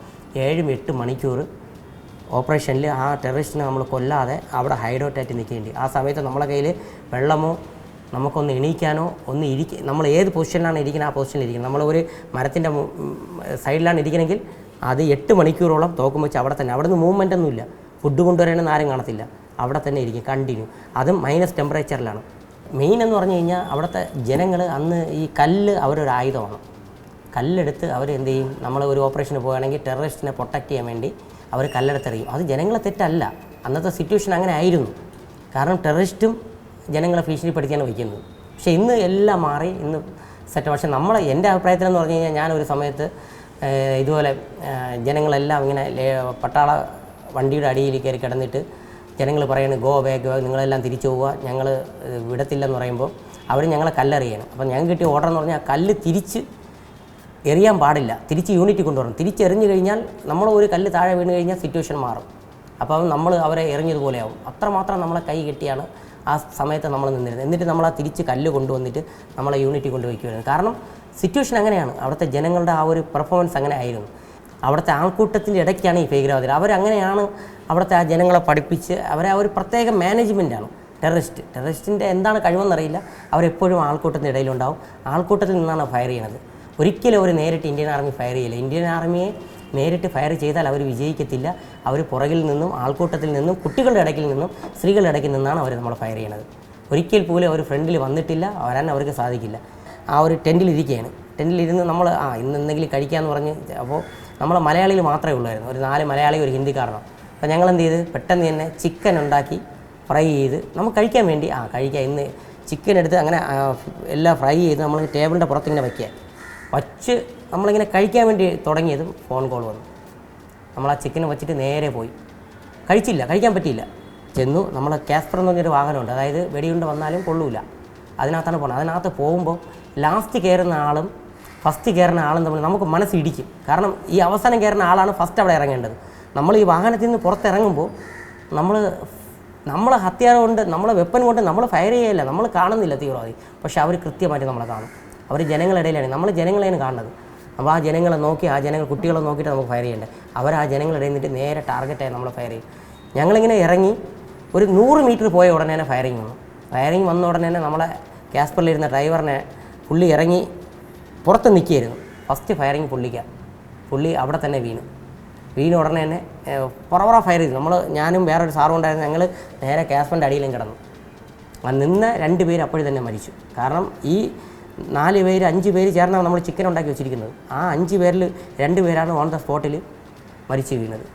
7-8 മണിക്കൂർ ഓപ്പറേഷനിൽ ആ ടെററിസ്റ്റിനെ നമ്മൾ കൊല്ലാതെ അവിടെ ഹൈഡ് ഔട്ടായിട്ട് നിൽക്കേണ്ടി. ആ സമയത്ത് നമ്മളെ കയ്യിൽ വെള്ളമോ നമുക്കൊന്ന് എണീക്കാനോ നമ്മൾ ഏത് പൊസിഷനിലാണ് ഇരിക്കുന്നത് ആ പൊസിഷനിൽ ഇരിക്കുന്നത്. നമ്മൾ ഒരു മരത്തിൻ്റെ സൈഡിലാണ് ഇരിക്കണമെങ്കിൽ അത് 8 മണിക്കൂറോളം തോക്കും വെച്ച് അവിടെ തന്നെ. അവിടെ നിന്ന് മൂവ്മെൻ്റ് ഒന്നുമില്ല. ഫുഡ് കൊണ്ടുവരാനൊന്നും ആരും കാണത്തില്ല. അവിടെ തന്നെ ഇരിക്കും കണ്ടിന്യൂ. അതും മൈനസ് ടെമ്പറേച്ചറിലാണ്. മെയിൻ എന്ന് പറഞ്ഞു കഴിഞ്ഞാൽ അവിടുത്തെ ജനങ്ങൾ അന്ന് ഈ കല്ല് അവരൊരു ആയുധമാണ്. കല്ലെടുത്ത് അവർ എന്ത് ചെയ്യും? നമ്മൾ ഒരു ഓപ്പറേഷന് പോകുകയാണെങ്കിൽ ടെററിസ്റ്റിനെ പ്രൊട്ടക്റ്റ് ചെയ്യാൻ വേണ്ടി അവർ കല്ലെടുത്തെറിയും. അത് ജനങ്ങളെ തെറ്റല്ല. അന്നത്തെ സിറ്റുവേഷൻ അങ്ങനെ ആയിരുന്നു. കാരണം ടെററിസ്റ്റും ജനങ്ങളെ ഭീഷണിപ്പെടുത്തിയാണ് വയ്ക്കുന്നത്. പക്ഷേ ഇന്ന് എല്ലാം മാറി, ഇന്ന് സെറ്റ്. പക്ഷേ എൻ്റെ അഭിപ്രായത്തിലെന്ന് പറഞ്ഞു കഴിഞ്ഞാൽ ഞാനൊരു സമയത്ത് ഇതുപോലെ ജനങ്ങളെല്ലാം ഇങ്ങനെ പട്ടാള വണ്ടിയുടെ അടിയിൽ കയറി കിടന്നിട്ട് ജനങ്ങൾ പറയുന്നത് ഗോ ബാക്ക്, നിങ്ങളെല്ലാം തിരിച്ചു പോവുക, ഞങ്ങൾ വിടത്തില്ലെന്ന് പറയുമ്പോൾ അവർ ഞങ്ങളെ കല്ലെറിയണം. അപ്പോൾ ഞങ്ങൾക്ക് കിട്ടിയ ഓർഡർ എന്ന് പറഞ്ഞാൽ കല്ല് തിരിച്ച് എറിയാൻ പാടില്ല, തിരിച്ച് യൂണിറ്റ് കൊണ്ടുവരണം. തിരിച്ചെറിഞ്ഞു കഴിഞ്ഞാൽ നമ്മൾ ഒരു കല്ല് താഴെ വീണ് കഴിഞ്ഞാൽ സിറ്റുവേഷൻ മാറും. അപ്പം നമ്മൾ അവരെ എറിഞ്ഞതുപോലെയാവും. അത്രമാത്രം നമ്മളെ കൈ കെട്ടിയാണ് ആ സമയത്ത് നമ്മൾ നിന്നിരുന്നത്. എന്നിട്ട് നമ്മൾ ആ തിരിച്ച് കല്ല് കൊണ്ടുവന്നിട്ട് നമ്മളെ യൂണിറ്റിൽ കൊണ്ടുവയ്ക്കുമായിരുന്നു. കാരണം സിറ്റുവേഷൻ അങ്ങനെയാണ്. അവിടുത്തെ ജനങ്ങളുടെ ആ ഒരു പെർഫോമൻസ് അങ്ങനെ ആയിരുന്നു. അവിടുത്തെ ആൾക്കൂട്ടത്തിൻ്റെ ഇടയ്ക്കാണ് ഈ ഭീകരവാദികൾ. അവരങ്ങനെയാണ് അവിടുത്തെ ആ ജനങ്ങളെ പഠിപ്പിച്ച് അവരെ ആ ഒരു പ്രത്യേക മാനേജ്മെൻറ്റാണ്. ടെററിസ്റ്റിൻ്റെ എന്താണ് കഴിവെന്നറിയില്ല. അവരെപ്പോഴും ആൾക്കൂട്ടത്തിൻ്റെ ഇടയിലുണ്ടാവും. ആൾക്കൂട്ടത്തിൽ നിന്നാണ് ഫയർ ചെയ്യണത്. ഒരിക്കലും അവർ നേരിട്ട് ഇന്ത്യൻ ആർമി ഫയർ ചെയ്യില്ല. ഇന്ത്യൻ ആർമിയെ നേരിട്ട് ഫയർ ചെയ്താൽ അവർ വിജയിക്കത്തില്ല. അവർ പുറകിൽ നിന്നും ആൾക്കൂട്ടത്തിൽ നിന്നും കുട്ടികളുടെ ഇടയ്ക്കിൽ നിന്നും സ്ത്രീകളുടെ ഇടയ്ക്കിൽ നിന്നാണ് അവർ നമ്മൾ ഫയർ ചെയ്യണത്. ഒരിക്കൽ പോലും അവർ ഫ്രണ്ടിൽ വന്നിട്ടില്ല, വരാൻ അവർക്ക് സാധിക്കില്ല. ആ ഒരു ടെൻറ്റിലിരിക്കുകയാണ്. ടെൻറ്റിലിരുന്ന് നമ്മൾ ഇന്ന് എന്തെങ്കിലും കഴിക്കാമെന്ന് പറഞ്ഞ്, അപ്പോൾ നമ്മൾ മലയാളികൾ മാത്രമേ ഉള്ളായിരുന്നു. ഒരു 4 മലയാളി ഒരു ഹിന്ദിക്കാരനാണ്. അപ്പോൾ ഞങ്ങൾ എന്ത് ചെയ്ത് പെട്ടെന്ന് തന്നെ ചിക്കൻ ഉണ്ടാക്കി ഫ്രൈ ചെയ്ത് നമുക്ക് കഴിക്കാൻ വേണ്ടി കഴിക്കാം ഇന്ന് ചിക്കൻ എടുത്ത് അങ്ങനെ എല്ലാം ഫ്രൈ ചെയ്ത് നമ്മൾ ടേബിളിൻ്റെ പുറത്തിങ്ങനെ വച്ച് നമ്മളിങ്ങനെ കഴിക്കാൻ വേണ്ടി തുടങ്ങിയതും ഫോൺ കോൾ വന്നു. നമ്മൾ ആ ചിക്കൻ വെച്ചിട്ട് നേരെ പോയി. കഴിക്കാൻ പറ്റിയില്ല. ചെന്നു നമ്മൾ കാസ്പർ എന്ന് പറഞ്ഞൊരു വാഹനമുണ്ട്, അതായത് വെടിയുണ്ട് വന്നാലും കൊള്ളൂല, അതിനകത്താണ് പോകുന്നത്. അതിനകത്ത് പോകുമ്പോൾ ലാസ്റ്റ് കയറുന്ന ആളും ഫസ്റ്റ് കയറുന്ന ആളും തമ്മിൽ നമുക്ക് മനസ്സിടിക്കും. കാരണം ഈ അവസാനം കയറുന്ന ആളാണ് ഫസ്റ്റ് അവിടെ ഇറങ്ങേണ്ടത്. നമ്മൾ ഈ വാഹനത്തിൽ നിന്ന് പുറത്തിറങ്ങുമ്പോൾ നമ്മൾ ഹത്യാരം കൊണ്ട് നമ്മളെ വെപ്പൻ കൊണ്ട് നമ്മൾ ഫയർ ചെയ്യല്ല, നമ്മൾ കാണുന്നില്ല തീവ്രവാദി. പക്ഷെ അവർ കൃത്യമായിട്ട് നമ്മളെ കാണും. അവർ ജനങ്ങളിടയിലാണ്, നമ്മൾ ജനങ്ങളെയാണ് കാണുന്നത്. അപ്പോൾ ആ ജനങ്ങളെ നോക്കി, ആ കുട്ടികളെ നോക്കിയിട്ട് നമുക്ക് ഫയർ ചെയ്യേണ്ടത്. അവർ ആ ജനങ്ങളിടയിൽ നിന്നിട്ട് നേരെ ടാർഗറ്റായി നമ്മൾ ഫയർ ചെയ്യും. ഞങ്ങളിങ്ങനെ ഇറങ്ങി ഒരു 100 മീറ്റർ പോയ ഉടനെ തന്നെ ഫയറിങ് വന്നു. ഫയറിങ് വന്ന ഉടനെ തന്നെ നമ്മളെ കാസ്പറിലിരുന്ന ഡ്രൈവറിനെ പുള്ളി ഇറങ്ങി പുറത്ത് നിൽക്കുകയായിരുന്നു. ഫസ്റ്റ് ഫയറിങ് പുള്ളി അവിടെ തന്നെ വീണു. വീണ് ഉടനെ തന്നെ പുറവറ ഫയർ ചെയ്തു. ഞാനും വേറൊരു സാറും ഉണ്ടായിരുന്നു. ഞങ്ങൾ നേരെ കാസ്പൻ്റെ അടിയിലും കിടന്നു. നിന്ന് 2 പേര് അപ്പോഴും തന്നെ മരിച്ചു. കാരണം ഈ 4 പേര് 5 പേര് ചേർന്നാണ് നമ്മൾ ചിക്കൻ ഉണ്ടാക്കി വെച്ചിരിക്കുന്നത്. ആ 5 പേരിൽ 2 പേരാണ് ഓൺ ദ സ്പോട്ടിൽ മരിച്ചു വീണത്.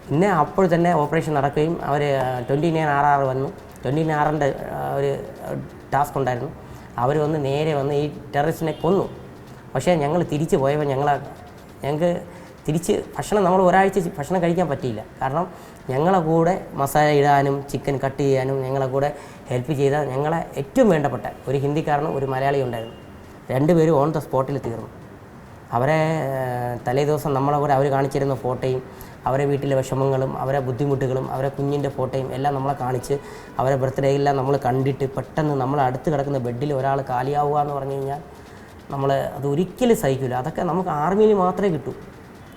പിന്നെ അപ്പോൾ തന്നെ ഓപ്പറേഷൻ നടക്കുകയും അവർ 29 RR വന്നു. 29 RRൻ്റെ ഒരു ടാസ്ക് ഉണ്ടായിരുന്നു. അവർ നേരെ വന്ന് ഈ ടെററിസ്റ്റിനെ കൊന്നു. പക്ഷേ ഞങ്ങൾ തിരിച്ച് പോയപ്പോൾ ഞങ്ങൾക്ക് തിരിച്ച് നമ്മൾ ഒരാഴ്ച ഭക്ഷണം കഴിക്കാൻ പറ്റിയില്ല. കാരണം ഞങ്ങളെ കൂടെ മസാല ഇടാനും ചിക്കൻ കട്ട് ചെയ്യാനും ഞങ്ങളെ കൂടെ ഹെൽപ്പ് ചെയ്ത ഞങ്ങളെ ഏറ്റവും വേണ്ടപ്പെട്ട ഒരു ഹിന്ദിക്കാരനും ഒരു മലയാളി ഉണ്ടായിരുന്നു. 2 പേരും ഓൺ ദ സ്പോട്ടിൽ തീർന്നു. അവരെ തലേ ദിവസം നമ്മളെ കൂടെ അവർ കാണിച്ചിരുന്ന ഫോട്ടോയും അവരെ വീട്ടിലെ വിഷമങ്ങളും അവരെ ബുദ്ധിമുട്ടുകളും അവരെ കുഞ്ഞിൻ്റെ ഫോട്ടോയും എല്ലാം നമ്മളെ കാണിച്ച് അവരെ ബർത്ത്ഡേ എല്ലാം നമ്മൾ കണ്ടിട്ട് പെട്ടെന്ന് നമ്മളെ അടുത്ത് കിടക്കുന്ന ബെഡിൽ ഒരാൾ കാലിയാവുക എന്ന് പറഞ്ഞു കഴിഞ്ഞാൽ അത് ഒരിക്കലും സഹിക്കില്ല. അതൊക്കെ നമുക്ക് ആർമിയിൽ മാത്രമേ കിട്ടൂ.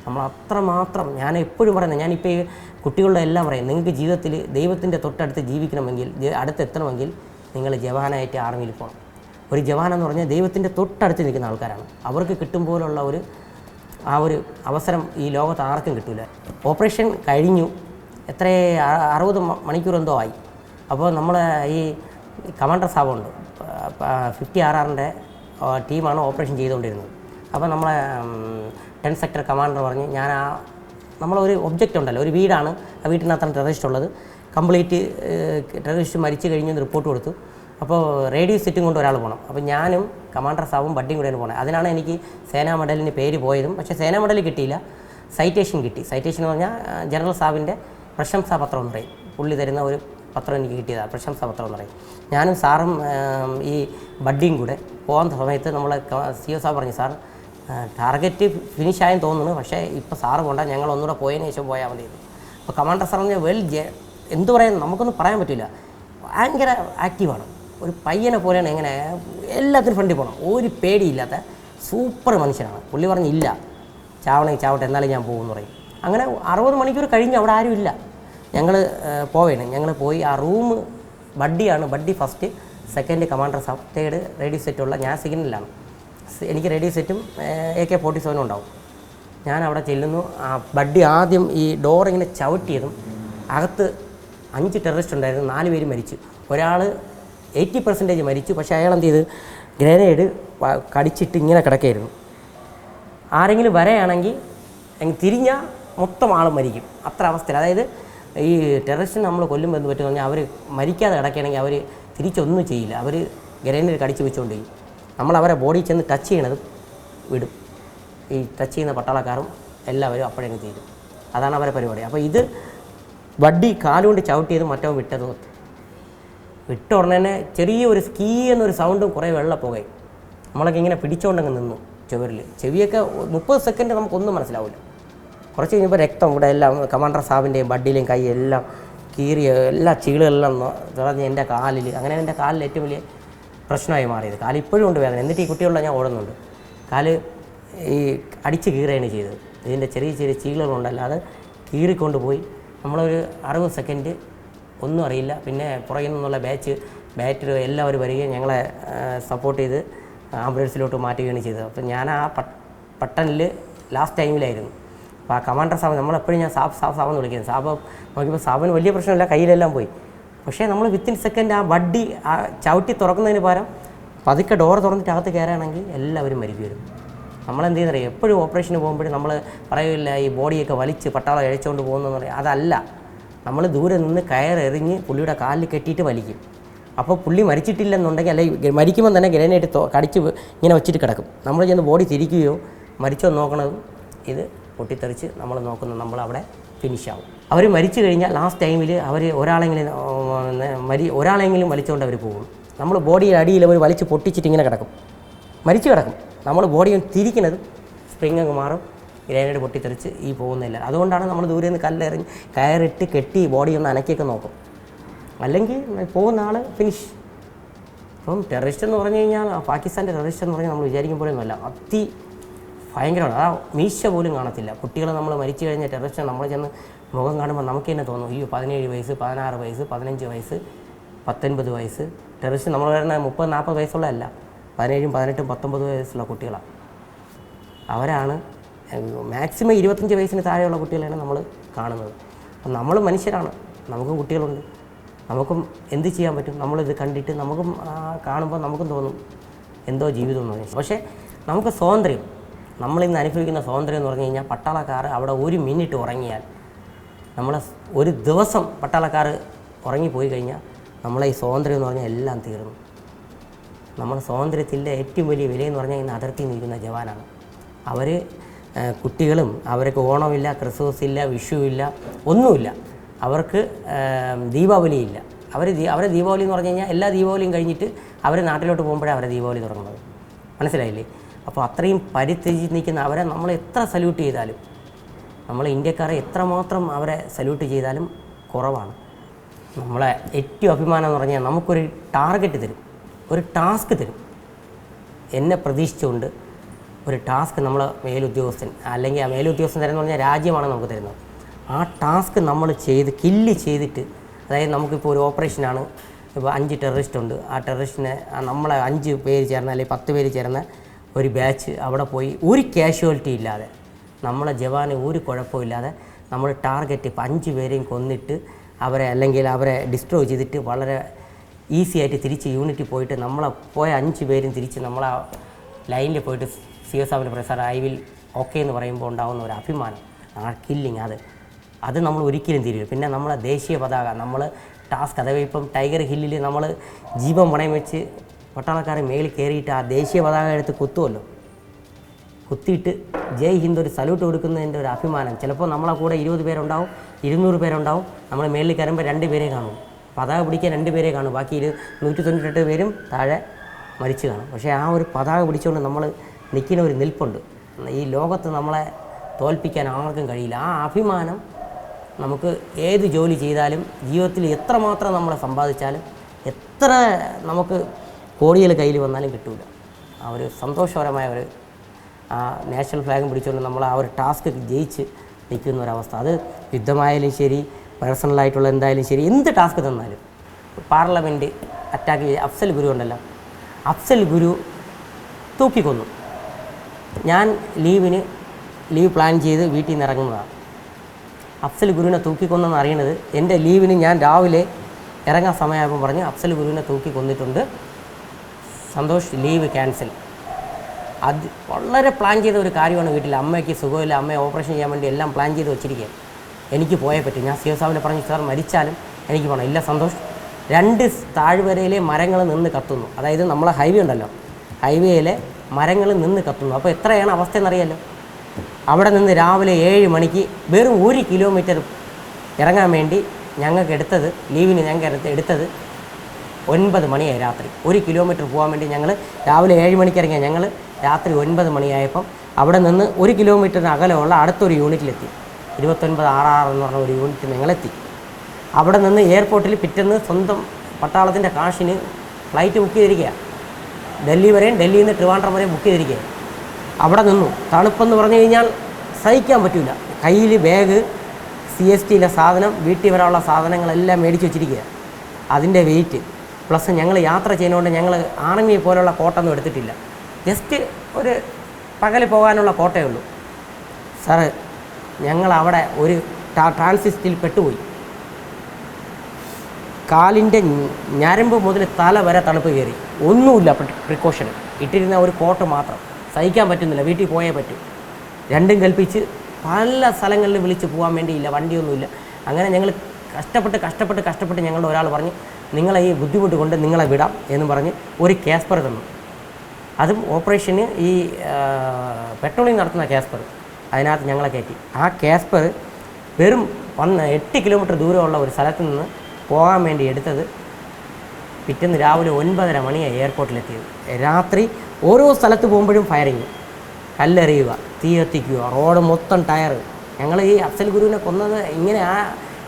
നമ്മൾ അത്രമാത്രം ഞാൻ എപ്പോഴും പറയുന്നത്, ഞാനിപ്പോൾ ഈ കുട്ടികളുടെ എല്ലാം പറയും, നിങ്ങൾക്ക് ജീവിതത്തിൽ ദൈവത്തിൻ്റെ തൊട്ടടുത്ത് ജീവിക്കണമെങ്കിൽ അടുത്തെത്തണമെങ്കിൽ നിങ്ങൾ ജവാനായിട്ട് ആർമിയിൽ പോകണം. ഒരു ജവാൻ എന്ന് പറഞ്ഞാൽ ദൈവത്തിൻ്റെ തൊട്ടടുത്ത് നിൽക്കുന്ന ആൾക്കാരാണ്. അവർക്ക് കിട്ടും പോലുള്ള ആ ഒരു അവസരം ഈ ലോകത്ത് ആർക്കും കിട്ടില്ല. ഓപ്പറേഷൻ കഴിഞ്ഞു, 60 മണിക്കൂർ എന്തോ ആയി. അപ്പോൾ നമ്മൾ ഈ കമാൻഡർ സാബുണ്ട്, 50 RRൻ്റെ ടീമാണ് ഓപ്പറേഷൻ ചെയ്തുകൊണ്ടിരുന്നത്. അപ്പോൾ നമ്മളെ 10 സെക്ടർ കമാൻഡർ പറഞ്ഞ് നമ്മളൊരു ഒബ്ജക്റ്റ് ഉണ്ടല്ലോ, ഒരു വീടാണ്, ആ വീട്ടിനകത്താണ് ടെററിസ്റ്റ് ഉള്ളത്. കംപ്ലീറ്റ് ടെററിസ്റ്റ് മരിച്ചു കഴിഞ്ഞെന്ന് റിപ്പോർട്ട് കൊടുത്തു. അപ്പോൾ റേഡിയോ സെറ്റും കൊണ്ട് ഒരാൾ പോകണം. അപ്പോൾ ഞാനും കമാൻഡർ സാബും ബഡ്ഡിയും കൂടെയാണ് പോകണം. അതിനാണ് എനിക്ക് സേനാ മെഡലിന് പേര് പോയതും. പക്ഷേ സേനാ മെഡൽ കിട്ടിയില്ല, സൈറ്റേഷൻ കിട്ടി. സൈറ്റേഷൻ എന്ന് പറഞ്ഞാൽ ജനറൽ സാബിൻ്റെ പ്രശംസാ പത്രം എന്ന് പറയും. പുള്ളി തരുന്ന ഒരു പത്രം എനിക്ക് കിട്ടിയതാണ്, പ്രശംസാ പത്രം എന്ന് പറയും. ഞാനും സാറും ഈ ബഡ്ഡിയും കൂടെ പോകുന്ന സമയത്ത് നമ്മളെ CO സാബ് പറഞ്ഞു, സാർ ടാർഗറ്റ് ഫിനിഷായെന്ന് തോന്നുന്നു, പക്ഷേ ഇപ്പോൾ സാറ് പോകണ്ട, ഞങ്ങൾ ഒന്നുകൂടെ പോയതിന് ശേഷം പോയാൽ മതി. അപ്പോൾ കമാൻഡർ സാർ പറഞ്ഞാൽ എന്തു പറയാൻ നമുക്കൊന്നും പറയാൻ പറ്റില്ല, ഭയങ്കര ആക്റ്റീവാണ്. ഒരു പയ്യനെ പോലെയാണ്, എങ്ങനെ എല്ലാത്തിനും ഫ്രണ്ടിൽ പോകണം, ഒരു പേടിയില്ലാത്ത സൂപ്പർ മനുഷ്യനാണ്. പുള്ളി പറഞ്ഞില്ല, ചാവണമെങ്കിൽ ചാവട്ടെ, എന്നാലും ഞാൻ പോകുമെന്ന് പറയും. അങ്ങനെ 60 മണിക്കൂർ കഴിഞ്ഞ് അവിടെ ആരും ഇല്ല. ഞങ്ങൾ പോവേണം. ഞങ്ങൾ പോയി ആ റൂം ബഡ്ഡിയാണ്, ബഡ്ഡി ഫസ്റ്റ്, സെക്കൻഡ് കമാൻഡർ സാബ്, തേർഡ് റേഡിയോ സെറ്റുള്ള ഞാൻ സിഗ്നലിലാണ്. എനിക്ക് റേഡിയോ സെറ്റും AK-47 ഉണ്ടാവും. ഞാൻ അവിടെ ചെല്ലുന്നു. ആ ബഡ്ഡി ആദ്യം ഈ ഡോർ ഇങ്ങനെ ചവിട്ടിയതും അകത്ത് 5 ടെററിസ്റ്റ് ഉണ്ടായിരുന്നു, 4 പേര് മരിച്ചു. ഒരാൾ 80% മരിച്ചു. പക്ഷേ അയാൾ എന്ത് ചെയ്ത് ഗ്രനേഡ് കടിച്ചിട്ട് ഇങ്ങനെ കിടക്കുകയായിരുന്നു. ആരെങ്കിലും വരെയാണെങ്കിൽ തിരിഞ്ഞാൽ മൊത്തം ആളും മരിക്കും, അത്ര അവസ്ഥയിൽ. അതായത് ഈ ടെററിസ്റ്റിനെ നമ്മൾ കൊല്ലുമ്പോൾ എന്ത് പറ്റുമെന്ന് പറഞ്ഞാൽ അവർ മരിക്കാതെ കിടക്കുകയാണെങ്കിൽ അവർ തിരിച്ചൊന്നും ചെയ്യില്ല, അവർ ഗ്രനേഡ് കടിച്ച് വെച്ചുകൊണ്ടിരിക്കും. നമ്മൾ അവരെ ബോഡി ചെന്ന് ടച്ച് ചെയ്യണത് വിടും. ഈ ടച്ച് ചെയ്യുന്ന പട്ടാളക്കാരും എല്ലാവരും അപ്പോഴേക്കും തീരും. അതാണ് അവരെ പരിപാടി. അപ്പോൾ ഇത് ബഡ്ഡി കാലുകൊണ്ട് ചവിട്ടിയത് മറ്റവൻ വിട്ട ഉടനെ തന്നെ ചെറിയൊരു സ്കീ എന്നൊരു സൗണ്ടും കുറേ വെള്ളപ്പുകയും നമ്മളൊക്കെ ഇങ്ങനെ പിടിച്ചുകൊണ്ടങ്ങ് നിന്നു ചുവരിൽ. ചെവിയൊക്കെ 30 സെക്കൻഡ് നമുക്കൊന്നും മനസ്സിലാവില്ല. കുറച്ച് കഴിഞ്ഞപ്പോൾ രക്തം ഇവിടെ എല്ലാം കമാൻഡർ സാബിൻ്റെയും ബഡ്ഡിയിലെയും കൈ എല്ലാം കീറിയ എല്ലാ ചീളുകളെല്ലാം നിറഞ്ഞ് എൻ്റെ കാലിൽ. അങ്ങനെ എൻ്റെ കാലിൽ ഏറ്റവും വലിയ പ്രശ്നമായി മാറിയത്. കാല് ഇപ്പോഴും ഉണ്ട് വേദന. എന്നിട്ട് ഈ കുട്ടികളുടെ ഞാൻ ഓടുന്നുണ്ട്. കാല് ഈ അടിച്ച് കീറുകയാണ് ചെയ്തത്. ഇതിൻ്റെ ചെറിയ ചെറിയ ചീളുകളുണ്ടല്ലോ, അത് കീറിക്കൊണ്ട് പോയി. നമ്മളൊരു 60 സെക്കൻഡ് ഒന്നും അറിയില്ല. പിന്നെ പുറകിൽ നിന്നുള്ള ബാറ്ററി എല്ലാവരും വരികയും ഞങ്ങളെ സപ്പോർട്ട് ചെയ്ത് ആംബുലൻസിലോട്ട് മാറ്റുകയാണ് ചെയ്തത്. അപ്പോൾ ഞാൻ ആ പട്ടണിൽ ലാസ്റ്റ് ടൈമിലായിരുന്നു. അപ്പോൾ ആ കമാൻഡർ സാബ്, നമ്മളെപ്പോഴും ഞാൻ സാബെന്ന് വിളിക്കുന്നത്. സാബ് നോക്കിയപ്പോൾ സാബിന് വലിയ പ്രശ്നമില്ല, കയ്യിലെല്ലാം പോയി. പക്ഷേ നമ്മൾ വിത്തിൻ സെക്കൻഡ് ആ ബഡ്ഡി ആ ചവിട്ടി തുറക്കുന്നതിന് പകരം പതുക്കെ ഡോർ തുറന്നിട്ട് അകത്ത് കയറുകയാണെങ്കിൽ എല്ലാവരും മരിക്കും. നമ്മളെന്ത് ചെയ്യുന്നറിയാം, എപ്പോഴും ഓപ്പറേഷന് പോകുമ്പോഴും നമ്മൾ പറയില്ല ഈ ബോഡിയൊക്കെ വലിച്ച് പട്ടാളം അഴിച്ചുകൊണ്ട് പോകുന്നതെന്ന് പറയും. അതല്ല, നമ്മൾ ദൂരെ നിന്ന് കയറെറിഞ്ഞ് പുള്ളിയുടെ കാലിൽ കെട്ടിയിട്ട് വലിക്കും. അപ്പോൾ പുള്ളി മരിച്ചിട്ടില്ലെന്നുണ്ടെങ്കിൽ, അല്ലെങ്കിൽ മരിക്കുമ്പോൾ തന്നെ ഗ്രനേഡ് കടിച്ച് ഇങ്ങനെ വെച്ചിട്ട് കിടക്കും. നമ്മൾ ചെന്ന് ബോഡി തിരിക്കുകയോ മരിച്ചോ നോക്കണതും ഇത് പൊട്ടിത്തെറിച്ച് നമ്മൾ നോക്കുന്നത്, നമ്മളവിടെ ഫിനിഷാവും. അവർ മരിച്ചു കഴിഞ്ഞാൽ ലാസ്റ്റ് ടൈമിൽ അവർ ഒരാളെങ്കിലും വലിച്ചുകൊണ്ട് അവർ പോകും. നമ്മൾ ബോഡിയുടെ അടിയിൽ അവർ വലിച്ച് പൊട്ടിച്ചിട്ട് ഇങ്ങനെ കിടക്കും, മരിച്ചു കിടക്കും. നമ്മൾ ബോഡി തിരിക്കുന്നത് സ്പ്രിങ് അങ്ങ് മാറും, ഗ്രനേഡ് പൊട്ടിത്തെറിച്ച് ഈ പോകുന്നില്ല. അതുകൊണ്ടാണ് നമ്മൾ ദൂരെ നിന്ന് കല്ലെറിഞ്ഞ് കയറിട്ട് കെട്ടി ബോഡി ഒന്ന് അനക്കിയൊക്കെ നോക്കും. അല്ലെങ്കിൽ പോകുന്ന ആൾ ഫിനിഷ്. അപ്പം ടെററിസ്റ്റ് എന്ന് പറഞ്ഞു കഴിഞ്ഞാൽ, പാകിസ്ഥാൻ്റെ ടെററിസ്റ്റ് എന്ന് പറഞ്ഞാൽ നമ്മൾ വിചാരിക്കുമ്പോഴൊന്നുമല്ല, ഭയങ്കരമാണ്. ആ മീശ പോലും കാണത്തില്ല. കുട്ടികൾ നമ്മൾ മരിച്ചു കഴിഞ്ഞ ടെററിസ്റ്റ് നമ്മൾ ചെന്ന് മുഖം കാണുമ്പോൾ നമുക്ക് തന്നെ തോന്നും, അയ്യോ 17 വയസ്സ് 16 വയസ്സ് 15 വയസ്സ് 19 വയസ്സ്. ടെററിസ്റ്റ് നമ്മൾ പറയുന്ന 30-40 വയസ്സുള്ളതല്ല, 17, 18, 19 വയസ്സുള്ള കുട്ടികളാണ്. അവരാണ് മാക്സിമം 25 വയസ്സിന് താഴെയുള്ള കുട്ടികളെയാണ് നമ്മൾ കാണുന്നത്. അപ്പം നമ്മൾ മനുഷ്യരാണ്, നമുക്കും കുട്ടികളുണ്ട്, നമുക്കും എന്ത് ചെയ്യാൻ പറ്റും? നമ്മളിത് കണ്ടിട്ട് നമുക്കും കാണുമ്പോൾ നമുക്കും തോന്നും എന്തോ ജീവിതം എന്ന് പറഞ്ഞാൽ. പക്ഷേ നമുക്ക് സ്വാതന്ത്ര്യം, നമ്മളിന്ന് അനുഭവിക്കുന്ന സ്വാതന്ത്ര്യം എന്ന് പറഞ്ഞു കഴിഞ്ഞാൽ പട്ടാളക്കാർ അവിടെ 1 മിനിറ്റ് ഉറങ്ങിയാൽ, നമ്മൾ ഒരു ദിവസം പട്ടാളക്കാർ ഉറങ്ങിപ്പോയി കഴിഞ്ഞാൽ നമ്മളെ ഈ സ്വാതന്ത്ര്യം എന്ന് പറഞ്ഞാൽ എല്ലാം തീർന്നു. നമ്മുടെ സ്വാതന്ത്ര്യത്തിൻ്റെ ഏറ്റവും വലിയ വിലയെന്ന് പറഞ്ഞാൽ ഇന്ന് അതിർത്തി നിൽക്കുന്ന ജവാനാണ്. അവർ കുട്ടികളും അവർക്ക് ഓണമില്ല, ക്രിസ്മസ് ഇല്ല, വിഷു ഇല്ല, ഒന്നുമില്ല. അവർക്ക് ദീപാവലിയില്ല. അവരെ ദീപാവലി എന്ന് പറഞ്ഞു കഴിഞ്ഞാൽ എല്ലാ ദീപാവലിയും കഴിഞ്ഞിട്ട് അവർ നാട്ടിലോട്ട് പോകുമ്പോഴേ അവരെ ദീപാവലി തുടങ്ങുന്നത്. മനസ്സിലായില്ലേ? അപ്പോൾ അത്രയും പരിത്യജിച്ച് നിൽക്കുന്ന അവരെ നമ്മൾ എത്ര സല്യൂട്ട് ചെയ്താലും, നമ്മൾ ഇന്ത്യക്കാരെ എത്രമാത്രം അവരെ സല്യൂട്ട് ചെയ്താലും കുറവാണ്. നമ്മളെ ഏറ്റവും അഭിമാനം എന്ന് പറഞ്ഞാൽ നമുക്കൊരു ടാർഗറ്റ് തരും, ഒരു ടാസ്ക് തരും. എന്നെ പ്രതീക്ഷിച്ചുകൊണ്ട് ഒരു ടാസ്ക് നമ്മൾ മേലുദ്യോഗസ്ഥൻ, അല്ലെങ്കിൽ ആ മേലുദ്യോഗസ്ഥൻ തരുന്നത് പറഞ്ഞാൽ രാജ്യമാണ് നമുക്ക് തരുന്നത്. ആ ടാസ്ക് നമ്മൾ കില്ല് ചെയ്തിട്ട്, അതായത് നമുക്കിപ്പോൾ ഒരു ഓപ്പറേഷനാണ്, ഇപ്പോൾ 5 ടെററിസ്റ്റ് ഉണ്ട്. ആ ടെററിസ്റ്റിനെ നമ്മളെ 5 പേര് ചേർന്ന അല്ലെങ്കിൽ 10 പേര് ചേർന്ന ഒരു ബാച്ച് അവിടെ പോയി ഒരു കാഷ്വാലിറ്റി ഇല്ലാതെ, നമ്മളെ ജവാന് ഒരു കുഴപ്പമില്ലാതെ നമ്മൾ ടാർഗറ്റ് ഇപ്പോൾ 5 പേരെയും കൊന്നിട്ട് അവരെ അല്ലെങ്കിൽ അവരെ ഡിസ്ട്രോയ് ചെയ്തിട്ട് വളരെ ഈസി ആയിട്ട് തിരിച്ച് യൂണിറ്റിൽ പോയിട്ട് നമ്മളെ പോയ 5 പേരും തിരിച്ച് നമ്മളെ ലൈനിൽ പോയിട്ട് CSF professor I will okay എന്ന് പറയുമ്പോൾ ഉണ്ടാകുന്ന ഒരു അഭിമാനം, ആ കില്ലിങ്, അത് നമ്മൾ ഒരിക്കലും തിരിയും. പിന്നെ നമ്മളെ ദേശീയ പതാക, നമ്മൾ ടാസ്ക്, അഥവാ ഇപ്പം ടൈഗർ ഹില്ലിൽ നമ്മൾ ജീവൻ പണയം വെച്ച് പട്ടാളക്കാരെ മേളിൽ കയറിയിട്ട് ആ ദേശീയ പതാക എടുത്ത് കുത്തുമല്ലോ, കുത്തിയിട്ട് ജയ് ഹിന്ദ് ഒരു സല്യൂട്ട് കൊടുക്കുന്നതിൻ്റെ ഒരു അഭിമാനം. ചിലപ്പോൾ നമ്മളെ കൂടെ 20 പേരുണ്ടാവും, 200 പേരുണ്ടാവും, നമ്മൾ മേളിൽ കയറുമ്പോൾ 2 പേരെ കാണും, പതാക പിടിക്കാൻ 2 പേരെ കാണും, ബാക്കി 198 പേരും താഴെ മരിച്ചു കാണും. പക്ഷേ ആ ഒരു പതാക പിടിച്ചുകൊണ്ട് നമ്മൾ നിൽക്കുന്ന ഒരു നിൽപ്പുണ്ട്. ഈ ലോകത്ത് നമ്മളെ തോൽപ്പിക്കാൻ ആർക്കും കഴിയില്ല. ആ അഭിമാനം നമുക്ക് ഏത് ജോലി ചെയ്താലും, ജീവിതത്തിൽ എത്രമാത്രം നമ്മളെ സമ്പാദിച്ചാലും, എത്ര നമുക്ക് കോടികൾ കയ്യിൽ വന്നാലും കിട്ടില്ല. ആ ഒരു സന്തോഷകരമായ ഒരു നാഷണൽ ഫ്ലാഗും പിടിച്ചുകൊണ്ട് നമ്മൾ ആ ഒരു ടാസ്ക് ജയിച്ച് നിൽക്കുന്ന ഒരവസ്ഥ. അത് യുദ്ധമായാലും ശരി, പേഴ്സണലായിട്ടുള്ള എന്തായാലും ശരി, എന്ത് ടാസ്ക് തന്നാലും. പാർലമെൻറ്റ് അറ്റാക്ക് ചെയ്ത് അഫ്സൽ ഗുരു ഉണ്ടല്ലോ, അഫ്സൽ ഗുരു തൂക്കിക്കൊന്നു. ഞാൻ ലീവ് പ്ലാൻ ചെയ്ത് വീട്ടിൽ നിന്ന് ഇറങ്ങുന്നതാണ്. അഫ്സൽ ഗുരുവിനെ തൂക്കിക്കൊന്നെന്ന് അറിയണത് എൻ്റെ ലീവിന് ഞാൻ രാവിലെ ഇറങ്ങാൻ സമയമായപ്പോൾ പറഞ്ഞ് അഫ്സൽ ഗുരുവിനെ തൂക്കിക്കൊന്നിട്ടുണ്ട്, സന്തോഷ് ലീവ് ക്യാൻസൽ. അത് വളരെ പ്ലാൻ ചെയ്ത ഒരു കാര്യമാണ്. വീട്ടിൽ അമ്മയ്ക്ക് സുഖമില്ല, അമ്മയെ ഓപ്പറേഷൻ ചെയ്യാൻ വേണ്ടി എല്ലാം പ്ലാൻ ചെയ്ത് വെച്ചിരിക്കുക. എനിക്ക് പോയേ പറ്റും. ഞാൻ CSF പറഞ്ഞു, സാർ മരിച്ചാലും എനിക്ക് പോകണം. ഇല്ല സന്തോഷ്, 2 താഴ്വരയിലെ മരങ്ങൾ നിന്ന് കത്തുന്നു. അതായത് നമ്മളെ ഹൈവേ ഉണ്ടല്ലോ, ഹൈവേയിലെ മരങ്ങൾ നിന്ന് കത്തുന്നു. അപ്പോൾ എത്രയാണ് അവസ്ഥ എന്നറിയാമല്ലോ. അവിടെ നിന്ന് രാവിലെ 7 മണിക്ക് വെറും 1 കിലോമീറ്റർ ഇറങ്ങാൻ വേണ്ടി ലീവിന് ഞങ്ങൾക്ക് എടുത്തത് 9 മണിയായി രാത്രി. 1 കിലോമീറ്റർ പോകാൻ വേണ്ടി ഞങ്ങൾ രാവിലെ 7 മണിക്ക് ഇറങ്ങിയ ഞങ്ങൾ രാത്രി 9 മണിയായപ്പം അവിടെ നിന്ന് 1 കിലോമീറ്ററിന് അകലമുള്ള അടുത്തൊരു യൂണിറ്റിലെത്തി. 2966 എന്ന് പറഞ്ഞ ഒരു യൂണിറ്റ് ഞങ്ങളെത്തി. അവിടെ നിന്ന് എയർപോർട്ടിൽ പിറ്റേന്ന് സ്വന്തം പട്ടാളത്തിൻ്റെ കാശിന് ഫ്ലൈറ്റ് ബുക്ക് ചെയ്തിരിക്കുക. ഡൽഹി വരെയും, ഡൽഹിയിൽ നിന്ന് ട്രിവാൻഡ്രം വരെയും ബുക്ക് ചെയ്തിരിക്കുക. അവിടെ നിന്നു. തണുപ്പെന്ന് പറഞ്ഞു കഴിഞ്ഞാൽ സഹിക്കാൻ പറ്റില്ല. കയ്യിൽ ബാഗ്, CSTയിലെ സാധനം, വീട്ടിൽ വരാനുള്ള സാധനങ്ങളെല്ലാം മേടിച്ച് വെച്ചിരിക്കുക. അതിൻ്റെ വെയിറ്റ് പ്ലസ് ഞങ്ങൾ യാത്ര ചെയ്യുന്നതുകൊണ്ട് ഞങ്ങൾ ആർമി പോലുള്ള കോട്ടൊന്നും എടുത്തിട്ടില്ല. ജസ്റ്റ് ഒരു പകൽ പോകാനുള്ള കോട്ടയേ ഉള്ളൂ. സാറ്, ഞങ്ങൾ അവിടെ ഒരു ട്രാൻസിസ്റ്റിൽ പെട്ടുപോയി. കാലിൻ്റെ ഞരമ്പ് മുതൽ തല വരെ തണുപ്പ് കയറി. ഒന്നുമില്ല പ്രിക്കോഷൻ, ഇട്ടിരുന്ന ഒരു കോട്ട് മാത്രം. സഹിക്കാൻ പറ്റുന്നില്ല, വീട്ടിൽ പോയേ പറ്റും. രണ്ടും കൽപ്പിച്ച് പല സ്ഥലങ്ങളിൽ വിളിച്ച് പോകാൻ വേണ്ടിയില്ല, വണ്ടിയൊന്നുമില്ല. അങ്ങനെ ഞങ്ങൾ കഷ്ടപ്പെട്ട് ഞങ്ങളുടെ ഒരാൾ പറഞ്ഞ്, നിങ്ങളെ ഈ ബുദ്ധിമുട്ട് കൊണ്ട് നിങ്ങളെ വിടാം എന്ന് പറഞ്ഞ് ഒരു കാസ്പർ തന്നു. അതും ഓപ്പറേഷന് ഈ പെട്രോളിംഗ് നടത്തുന്ന കാസ്പർ, അതിനകത്ത് ഞങ്ങളെ കയറ്റി. ആ കാസ്പർ വെറും 8 കിലോമീറ്റർ ദൂരമുള്ള ഒരു സ്ഥലത്ത് നിന്ന് പോകാൻ വേണ്ടി എടുത്തത് പിറ്റേന്ന് രാവിലെ 9:30 മണിയായി എയർപോർട്ടിലെത്തിയത്. രാത്രി ഓരോ സ്ഥലത്ത് പോകുമ്പോഴും ഫയറിങ്, കല്ലെറിയുക, തീ കത്തിക്കുക, റോഡ് മൊത്തം ടയർ. ഞങ്ങൾ ഈ അഫ്സൽ ഗുരുവിനെ കൊന്നത് ഇങ്ങനെ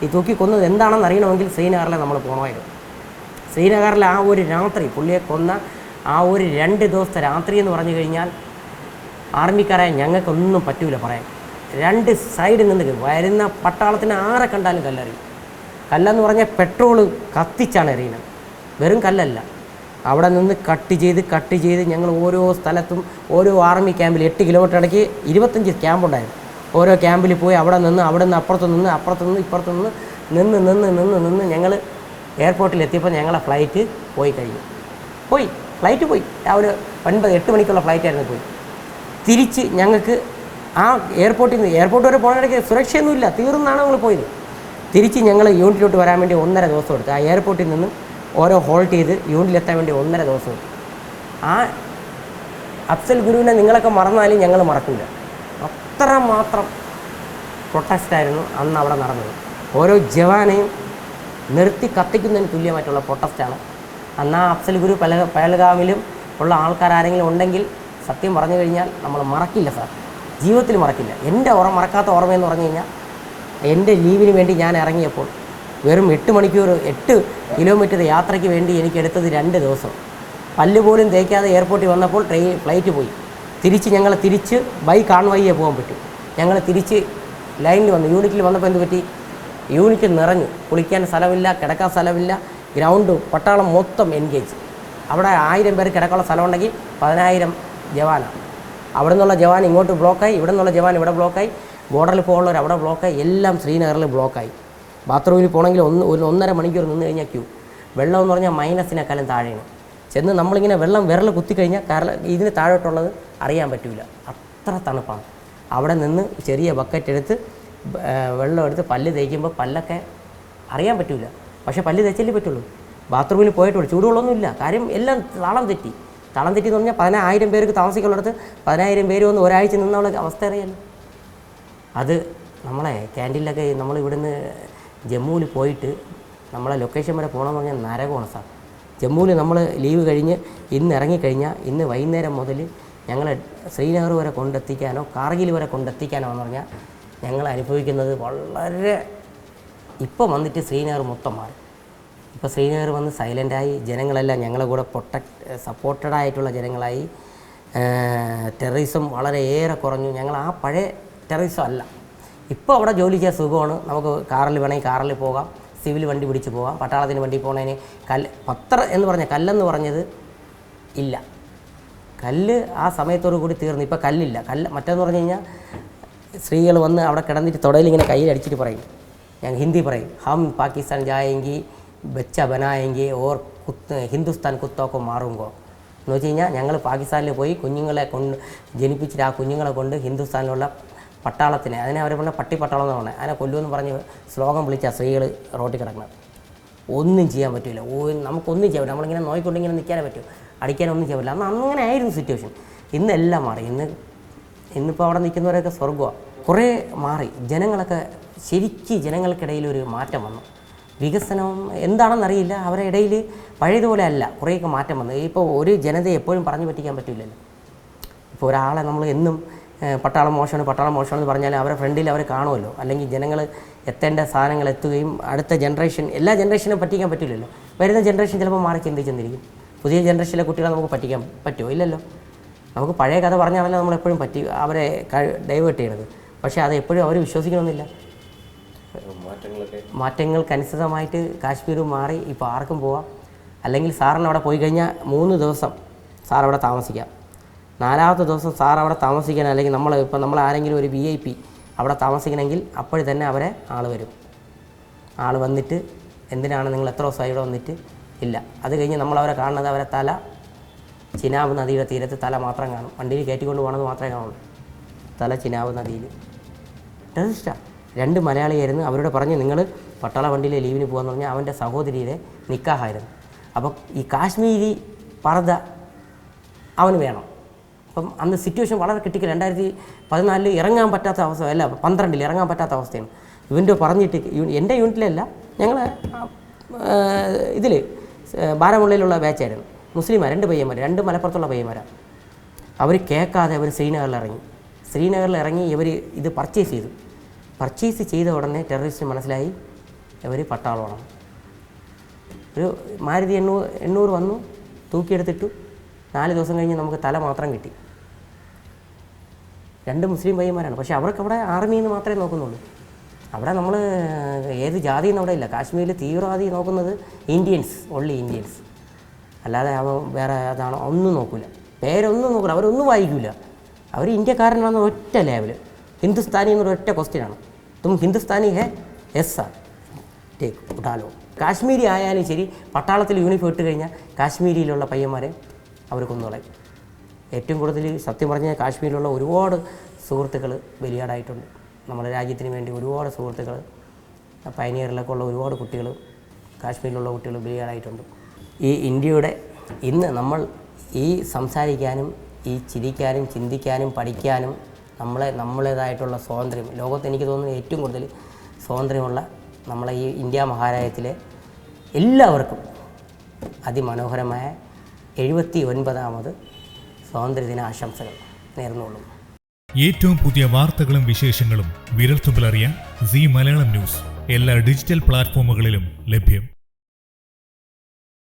ഈ തൂക്കി കൊന്നത് എന്താണെന്ന് അറിയണമെങ്കിൽ ശ്രീനഗറിലെ നമ്മൾ പോകണമായിരുന്നു. ശ്രീനഗറിലെ ആ ഒരു രാത്രി, പുള്ളിയെ കൊന്ന ആ ഒരു 2 ദിവസത്തെ രാത്രി എന്ന് പറഞ്ഞു കഴിഞ്ഞാൽ ആർമിക്കാരായ ഞങ്ങൾക്കൊന്നും പറ്റൂല പറയാൻ. 2 സൈഡിൽ നിന്ന് വരുന്ന പട്ടാളത്തിന് ആരെ കണ്ടാലും കല്ലെറിയും. കല്ലെന്ന് പറഞ്ഞാൽ പെട്രോൾ കത്തിച്ചാണ് എറിയുന്നത്, വെറും കല്ലല്ല. അവിടെ നിന്ന് കട്ട് ചെയ്ത് ഞങ്ങൾ ഓരോ സ്ഥലത്തും ഓരോ ആർമി ക്യാമ്പിൽ 8 കിലോമീറ്റർ ഇടയ്ക്ക് 25 ക്യാമ്പുണ്ടായിരുന്നു. ഓരോ ക്യാമ്പിൽ പോയി അവിടെ നിന്ന് അപ്പുറത്ത് നിന്ന് ഇപ്പുറത്ത് നിന്ന് ഞങ്ങൾ എയർപോർട്ടിൽ എത്തിയപ്പോൾ ഞങ്ങളെ ഫ്ലൈറ്റ് പോയി കഴിഞ്ഞു. ഫ്ലൈറ്റ് പോയി രാവിലെ 8 മണിക്കുള്ള ഫ്ലൈറ്റായിരുന്നു പോയി. തിരിച്ച് ഞങ്ങൾക്ക് ആ എയർപോർട്ട് വരെ പോകുന്നിടയ്ക്ക് സുരക്ഷയൊന്നുമില്ല, തീർന്നാണ് നമ്മൾ പോയത്. തിരിച്ച് ഞങ്ങൾ യൂണിറ്റിലോട്ട് വരാൻ വേണ്ടി 1.5 ദിവസം എടുത്തു. ആ എയർപോർട്ടിൽ നിന്ന് ഓരോ ഹോൾട്ട് ചെയ്ത് യൂണിറ്റിലെത്താൻ വേണ്ടി 1.5 ദിവസം എടുത്തു. ആ അഫ്സൽ ഗുരുവിനെ നിങ്ങളൊക്കെ മറന്നാലും ഞങ്ങൾ മറക്കില്ല. അത്രമാത്രം പ്രൊട്ടസ്റ്റായിരുന്നു അന്ന് അവിടെ നടന്നത്. ഓരോ ജവാനെയും നിർത്തി കത്തിക്കുന്നതിന് തുല്യമായിട്ടുള്ള പ്രൊട്ടസ്റ്റാണ് അന്ന്. ആ അഫ്സൽ ഗുരു പഹൽഗാമിലും ഉള്ള ആൾക്കാരെങ്കിലും ഉണ്ടെങ്കിൽ സത്യം പറഞ്ഞു കഴിഞ്ഞാൽ നമ്മൾ മറക്കില്ല സാർ, ജീവിതത്തിൽ മറക്കില്ല. എൻ്റെ മറക്കാത്ത ഓർമ്മയെന്ന് പറഞ്ഞു കഴിഞ്ഞാൽ എൻ്റെ ലീവിന് വേണ്ടി ഞാൻ ഇറങ്ങിയപ്പോൾ വെറും 8 മണിക്കൂർ 8 കിലോമീറ്റർ യാത്രയ്ക്ക് വേണ്ടി എനിക്കെടുത്തത് 2 ദിവസം. പല്ല് പോലും തേക്കാതെ എയർപോർട്ടിൽ വന്നപ്പോൾ ഫ്ലൈറ്റ് പോയി. ഞങ്ങൾ തിരിച്ച് ബൈ കാൺവയ്യേ പോകാൻ പറ്റും. ഞങ്ങൾ തിരിച്ച് ലൈനിൽ വന്നു. യൂണിറ്റിൽ വന്നപ്പോൾ എന്ത് പറ്റി? യൂണിറ്റ് നിറഞ്ഞു. കുളിക്കാൻ സ്ഥലമില്ല, കിടക്കാൻ സ്ഥലമില്ല. ഗ്രൗണ്ട് പട്ടാളം മൊത്തം എൻഗേജ്. അവിടെ 1000 പേര് കിടക്കാനുള്ള സ്ഥലമുണ്ടെങ്കിൽ 10,000 ജവാനാണ്. അവിടെ നിന്നുള്ള ജവാൻ ഇങ്ങോട്ട് ബ്ലോക്കായി, ഇവിടെ നിന്നുള്ള ജവാൻ ഇവിടെ ബ്ലോക്കായി, ബോർഡറിൽ പോകുന്നവർ അവിടെ ബ്ലോക്കായി, എല്ലാം ശ്രീനഗറിൽ ബ്ലോക്കായി. ബാത്റൂമിൽ പോകണമെങ്കിൽ 1.5 മണിക്കൂർ നിന്ന് കഴിഞ്ഞാൽ ക്യൂ. വെള്ളം എന്ന് പറഞ്ഞാൽ -നെക്കാളും താഴെയാണ്. ചെന്ന് നമ്മളിങ്ങനെ വിരൽ കുത്തിക്കഴിഞ്ഞാൽ ഇതിന് താഴോട്ടുള്ളത് അറിയാൻ പറ്റില്ല, അത്ര തണുപ്പാണ്. അവിടെ നിന്ന് ചെറിയ ബക്കറ്റ് എടുത്ത് വെള്ളം എടുത്ത് പല്ല് തേക്കുമ്പോൾ പല്ലൊക്കെ അറിയാൻ പറ്റില്ല. പക്ഷേ പല്ല് തേച്ചല്ലേ പറ്റുള്ളൂ. ബാത്റൂമിൽ പോയിട്ടുള്ളൂ, ചൂടുവെള്ളമൊന്നുമില്ല. കാര്യം എല്ലാം താളം തെറ്റി എന്ന് പറഞ്ഞാൽ 10,000 പേർക്ക് താമസിക്കുന്നിടത്ത് 10,000 പേര് വന്ന് ഒരാഴ്ച നിന്നുള്ള അവസ്ഥ അറിയാമല്ലോ. അത് നമ്മളെ ക്യാൻറ്റീനിലൊക്കെ നമ്മൾ ഇവിടുന്ന് ജമ്മുവിൽ പോയിട്ട് നമ്മളെ ലൊക്കേഷൻ വരെ പോകണമെന്ന് പറഞ്ഞാൽ നരകമാണ് സാർ. ജമ്മുവിൽ നമ്മൾ ലീവ് കഴിഞ്ഞ് ഇന്ന് ഇറങ്ങിക്കഴിഞ്ഞാൽ ഇന്ന് വൈകുന്നേരം മുതൽ ഞങ്ങൾ ശ്രീനഗർ വരെ കൊണ്ടെത്തിക്കാനോ കാർഗിൽ വരെ കൊണ്ടെത്തിക്കാനോ എന്ന് പറഞ്ഞാൽ ഞങ്ങൾ അനുഭവിക്കുന്നത് വളരെ. ഇപ്പം വന്നിട്ട് ശ്രീനഗർ മൊത്തം മാറി. ഇപ്പോൾ ശ്രീനഗർ വന്ന് സൈലൻ്റായി, ജനങ്ങളെല്ലാം ഞങ്ങളെ കൂടെ സപ്പോർട്ടഡായിട്ടുള്ള ജനങ്ങളായി. ടെററിസം വളരെയേറെ കുറഞ്ഞു. ഞങ്ങൾ ആ പഴയ ടെററിസം അല്ല. ഇപ്പോൾ അവിടെ ജോലി ചെയ്യാൻ സുഖമാണ്. നമുക്ക് കാറിൽ വേണമെങ്കിൽ കാറിൽ പോകാം, സിവിൽ വണ്ടി പിടിച്ച് പോകാം. പട്ടാളത്തിന് വണ്ടി പോകുന്നതിന് കല്ലെന്ന് പറഞ്ഞത് ഇല്ല. കല്ല് ആ സമയത്തോടു കൂടി തീർന്നു. ഇപ്പോൾ കല്ലില്ല. മറ്റേന്ന് പറഞ്ഞു കഴിഞ്ഞാൽ സ്ത്രീകൾ വന്ന് അവിടെ കിടന്നിട്ട് തുടയിൽ ഇങ്ങനെ കയ്യിൽ അടിച്ചിട്ട് പറയും, ഞങ്ങൾ ഹിന്ദി പറയും, ഹം പാകിസ്ഥാൻ ജായെങ്കി ബച്ച ബനായെങ്കി ഓർ ഹിന്ദുസ്ഥാൻ കുത്തോക്കോ മാറുങ്കോ എന്ന് വെച്ച് കഴിഞ്ഞാൽ ഞങ്ങൾ പാകിസ്ഥാനിൽ പോയി കുഞ്ഞുങ്ങളെ ജനിപ്പിച്ചിട്ട് ആ കുഞ്ഞുങ്ങളെ കൊണ്ട് ഹിന്ദുസ്ഥാനിലുള്ള പട്ടാളത്തിനെ, അതിനെ അവർ പറഞ്ഞ പട്ടാളം എന്ന് പറഞ്ഞത്, അതിനെ കൊല്ലുമെന്ന് പറഞ്ഞ് സ്ലോഗം വിളിച്ച സ്ത്രീകൾ റോട്ടിൽ കിടക്കുന്നത്. ഒന്നും ചെയ്യാൻ പറ്റില്ല. നമുക്കൊന്നും ചെയ്യാൻ പറ്റില്ല. നമ്മളിങ്ങനെ നോയിക്കൊണ്ടിങ്ങനെ നിൽക്കാനേ പറ്റും, അടിക്കാനൊന്നും ചെയ്യാൻ പറ്റില്ല. അന്ന് അങ്ങനെ ആയിരുന്നു സിറ്റുവേഷൻ. ഇന്നെല്ലാം മാറി. ഇന്നിപ്പോൾ അവിടെ നിൽക്കുന്നവരൊക്കെ സ്വർഗ്ഗമാണ്. കുറേ മാറി. ജനങ്ങൾക്കിടയിൽ ഒരു മാറ്റം വന്നു. വികസനം എന്താണെന്നറിയില്ല, അവരുടെ ഇടയിൽ പഴയതുപോലെ അല്ല, കുറേയൊക്കെ മാറ്റം വന്നു. ഇപ്പോൾ ഒരു ജനതയെ എപ്പോഴും പറഞ്ഞു പറ്റിക്കാൻ പറ്റില്ലല്ലോ. ഇപ്പോൾ ഒരാളെ നമ്മൾ എന്നും പട്ടാളം മോശമാണെന്ന് പറഞ്ഞാൽ അവരുടെ ഫ്രണ്ടിൽ അവർ കാണുമല്ലോ. അല്ലെങ്കിൽ ജനങ്ങൾ എത്തേണ്ട സാധനങ്ങൾ എത്തുകയും അടുത്ത ജനറേഷൻ, എല്ലാ ജനറേഷനും പറ്റിക്കാൻ പറ്റില്ലല്ലോ. വരുന്ന ജനറേഷൻ ചിലപ്പോൾ മാറി ചിന്തിച്ചെന്നിരിക്കും. പുതിയ ജനറേഷനിലെ കുട്ടികളെ നമുക്ക് പറ്റിക്കാൻ പറ്റുമോ? ഇല്ലല്ലോ. നമുക്ക് പഴയ കഥ പറഞ്ഞാണല്ലോ നമ്മളെപ്പോഴും അവരെ ഡൈവേർട്ട് ചെയ്യണത്. പക്ഷേ അത് എപ്പോഴും അവർ വിശ്വസിക്കണമെന്നില്ല. മാറ്റങ്ങൾക്കനുസൃതമായിട്ട് കാശ്മീരും മാറി. ഇപ്പോൾ ആർക്കും പോവാം. അല്ലെങ്കിൽ സാറിന് അവിടെ പോയി കഴിഞ്ഞാൽ 3 ദിവസം സാർ അവിടെ താമസിക്കാം. 4ാമത്തെ ദിവസം സാർ അവിടെ താമസിക്കാൻ, അല്ലെങ്കിൽ നമ്മൾ ആരെങ്കിലും ഒരു VIP അവിടെ താമസിക്കണമെങ്കിൽ അപ്പോൾ തന്നെ അവരെ വരും. വന്നിട്ട് എന്തിനാണ് നിങ്ങൾ എത്ര ദിവസമായി ഇവിടെ വന്നിട്ട് ഇല്ല. അത് കഴിഞ്ഞ് നമ്മളവരെ കാണുന്നത് അവരെ തല ചിനാബ് നദിയുടെ തീരത്ത് തല മാത്രം കാണും. വണ്ടിയിൽ കയറ്റിക്കൊണ്ട് പോകണമെന്ന് മാത്രമേ കാണുള്ളൂ. തല ചിനാബ് നദിയിൽ. ടെററിസ്റ്റാണ്. 2 മലയാളിയായിരുന്നു. അവരോട് പറഞ്ഞ് നിങ്ങൾ പട്ടാള വണ്ടിയിലെ ലീവിന് പോകാമെന്ന് പറഞ്ഞാൽ അവൻ്റെ സഹോദരിയുടെ നിക്കാഹായിരുന്നു. അപ്പം ഈ കാശ്മീരി പർദ്ദ അവന് വേണം. അപ്പം അന്ന് സിറ്റുവേഷൻ വളരെ ക്രിട്ടിക്കൽ. 2014 ഇറങ്ങാൻ പറ്റാത്ത അവസ്ഥ, അല്ല 12 ഇറങ്ങാൻ പറ്റാത്ത അവസ്ഥയാണ്. ഇവൻ്റെ പറഞ്ഞിട്ട് എൻ്റെ യൂണിറ്റിലല്ല, ഞങ്ങൾ ഇതിൽ ബാരാമുള്ളയിലുള്ള ബാച്ചായിരുന്നു. മുസ്ലിമാർ 2 പയ്യന്മാർ, 2 മലപ്പുറത്തുള്ള പയ്യന്മാരാണ്. അവർ കേൾക്കാതെ അവർ ശ്രീനഗറിൽ ഇറങ്ങി ഇവർ ഇത് പർച്ചേസ് ചെയ്ത ഉടനെ ടെററിസ്റ്റിന് മനസ്സിലായി ഇവർ പട്ടാളമാണ്. ഒരു മാരുതി 800 വന്നു, തൂക്കിയെടുത്തിട്ടു. 4 ദിവസം കഴിഞ്ഞ് നമുക്ക് തല മാത്രം കിട്ടി. 2 മുസ്ലിം പയ്യന്മാരാണ്. പക്ഷേ അവർക്ക് അവിടെ ആർമിന്ന് മാത്രമേ നോക്കുന്നുള്ളൂ. അവിടെ നമ്മൾ ഏത് ജാതിയെന്ന് അവിടെ ഇല്ല. കാശ്മീരിൽ തീവ്രവാദി നോക്കുന്നത് ഓൺലി ഇന്ത്യൻസ്. അല്ലാതെ അവൻ വേറെ അതാണോ ഒന്നും നോക്കില്ല, പേരൊന്നും നോക്കില്ല, അവരൊന്നും വായിക്കില്ല. അവർ ഇന്ത്യക്കാരനാണെന്ന് ഒറ്റ ലെവൽ. ഹിന്ദുസ്ഥാനി എന്നൊരു ഒറ്റ ക്വസ്റ്റ്യനാണ്, തും ഹിന്ദുസ്ഥാനി ഹേ? യെസ് സാർ, ടേക്ക് ഉഠാലോ. കാശ്മീരി ആയാലും ശരി, പട്ടാളത്തിൽ യൂണിഫോം ഇട്ട് കഴിഞ്ഞാൽ കാശ്മീരിയിലുള്ള പയ്യന്മാരെ അവർ കൊന്നുകളയും. ഏറ്റവും കൂടുതൽ സത്യം പറഞ്ഞാൽ കാശ്മീരിലുള്ള ഒരുപാട് സുഹൃത്തുക്കൾ ബലിയാടായിട്ടുണ്ട്. നമ്മുടെ രാജ്യത്തിന് വേണ്ടി ഒരുപാട് സുഹൃത്തുക്കൾ, പയനിയറിലൊക്കെ ഉള്ള ഒരുപാട് കുട്ടികൾ, കാശ്മീരിലുള്ള കുട്ടികൾ ബലിയാടായിട്ടുണ്ട്. ഈ ഇന്ത്യയുടെ ഇന്ന് നമ്മൾ ഈ സംസാരിക്കാനും ഈ ചിരിക്കാനും ചിന്തിക്കാനും പഠിക്കാനും നമ്മളേതായിട്ടുള്ള സ്വാതന്ത്ര്യം, ലോകത്ത് എനിക്ക് തോന്നുന്നു ഏറ്റവും കൂടുതൽ സ്വാതന്ത്ര്യമുള്ള നമ്മളെ ഈ ഇന്ത്യ മഹാരാജ്യത്തിലെ എല്ലാവർക്കും അതിമനോഹരമായ 79ാമത് സ്വാതന്ത്ര്യദിന ആശംസകൾ നേർന്നുകൊള്ളും. ഏറ്റവും പുതിയ വാർത്തകളും വിശേഷങ്ങളും വിരൽത്തുമ്പിലറിയാൻ സീ മലയാളം ന്യൂസ് എല്ലാ ഡിജിറ്റൽ പ്ലാറ്റ്ഫോമുകളിലും ലഭ്യം.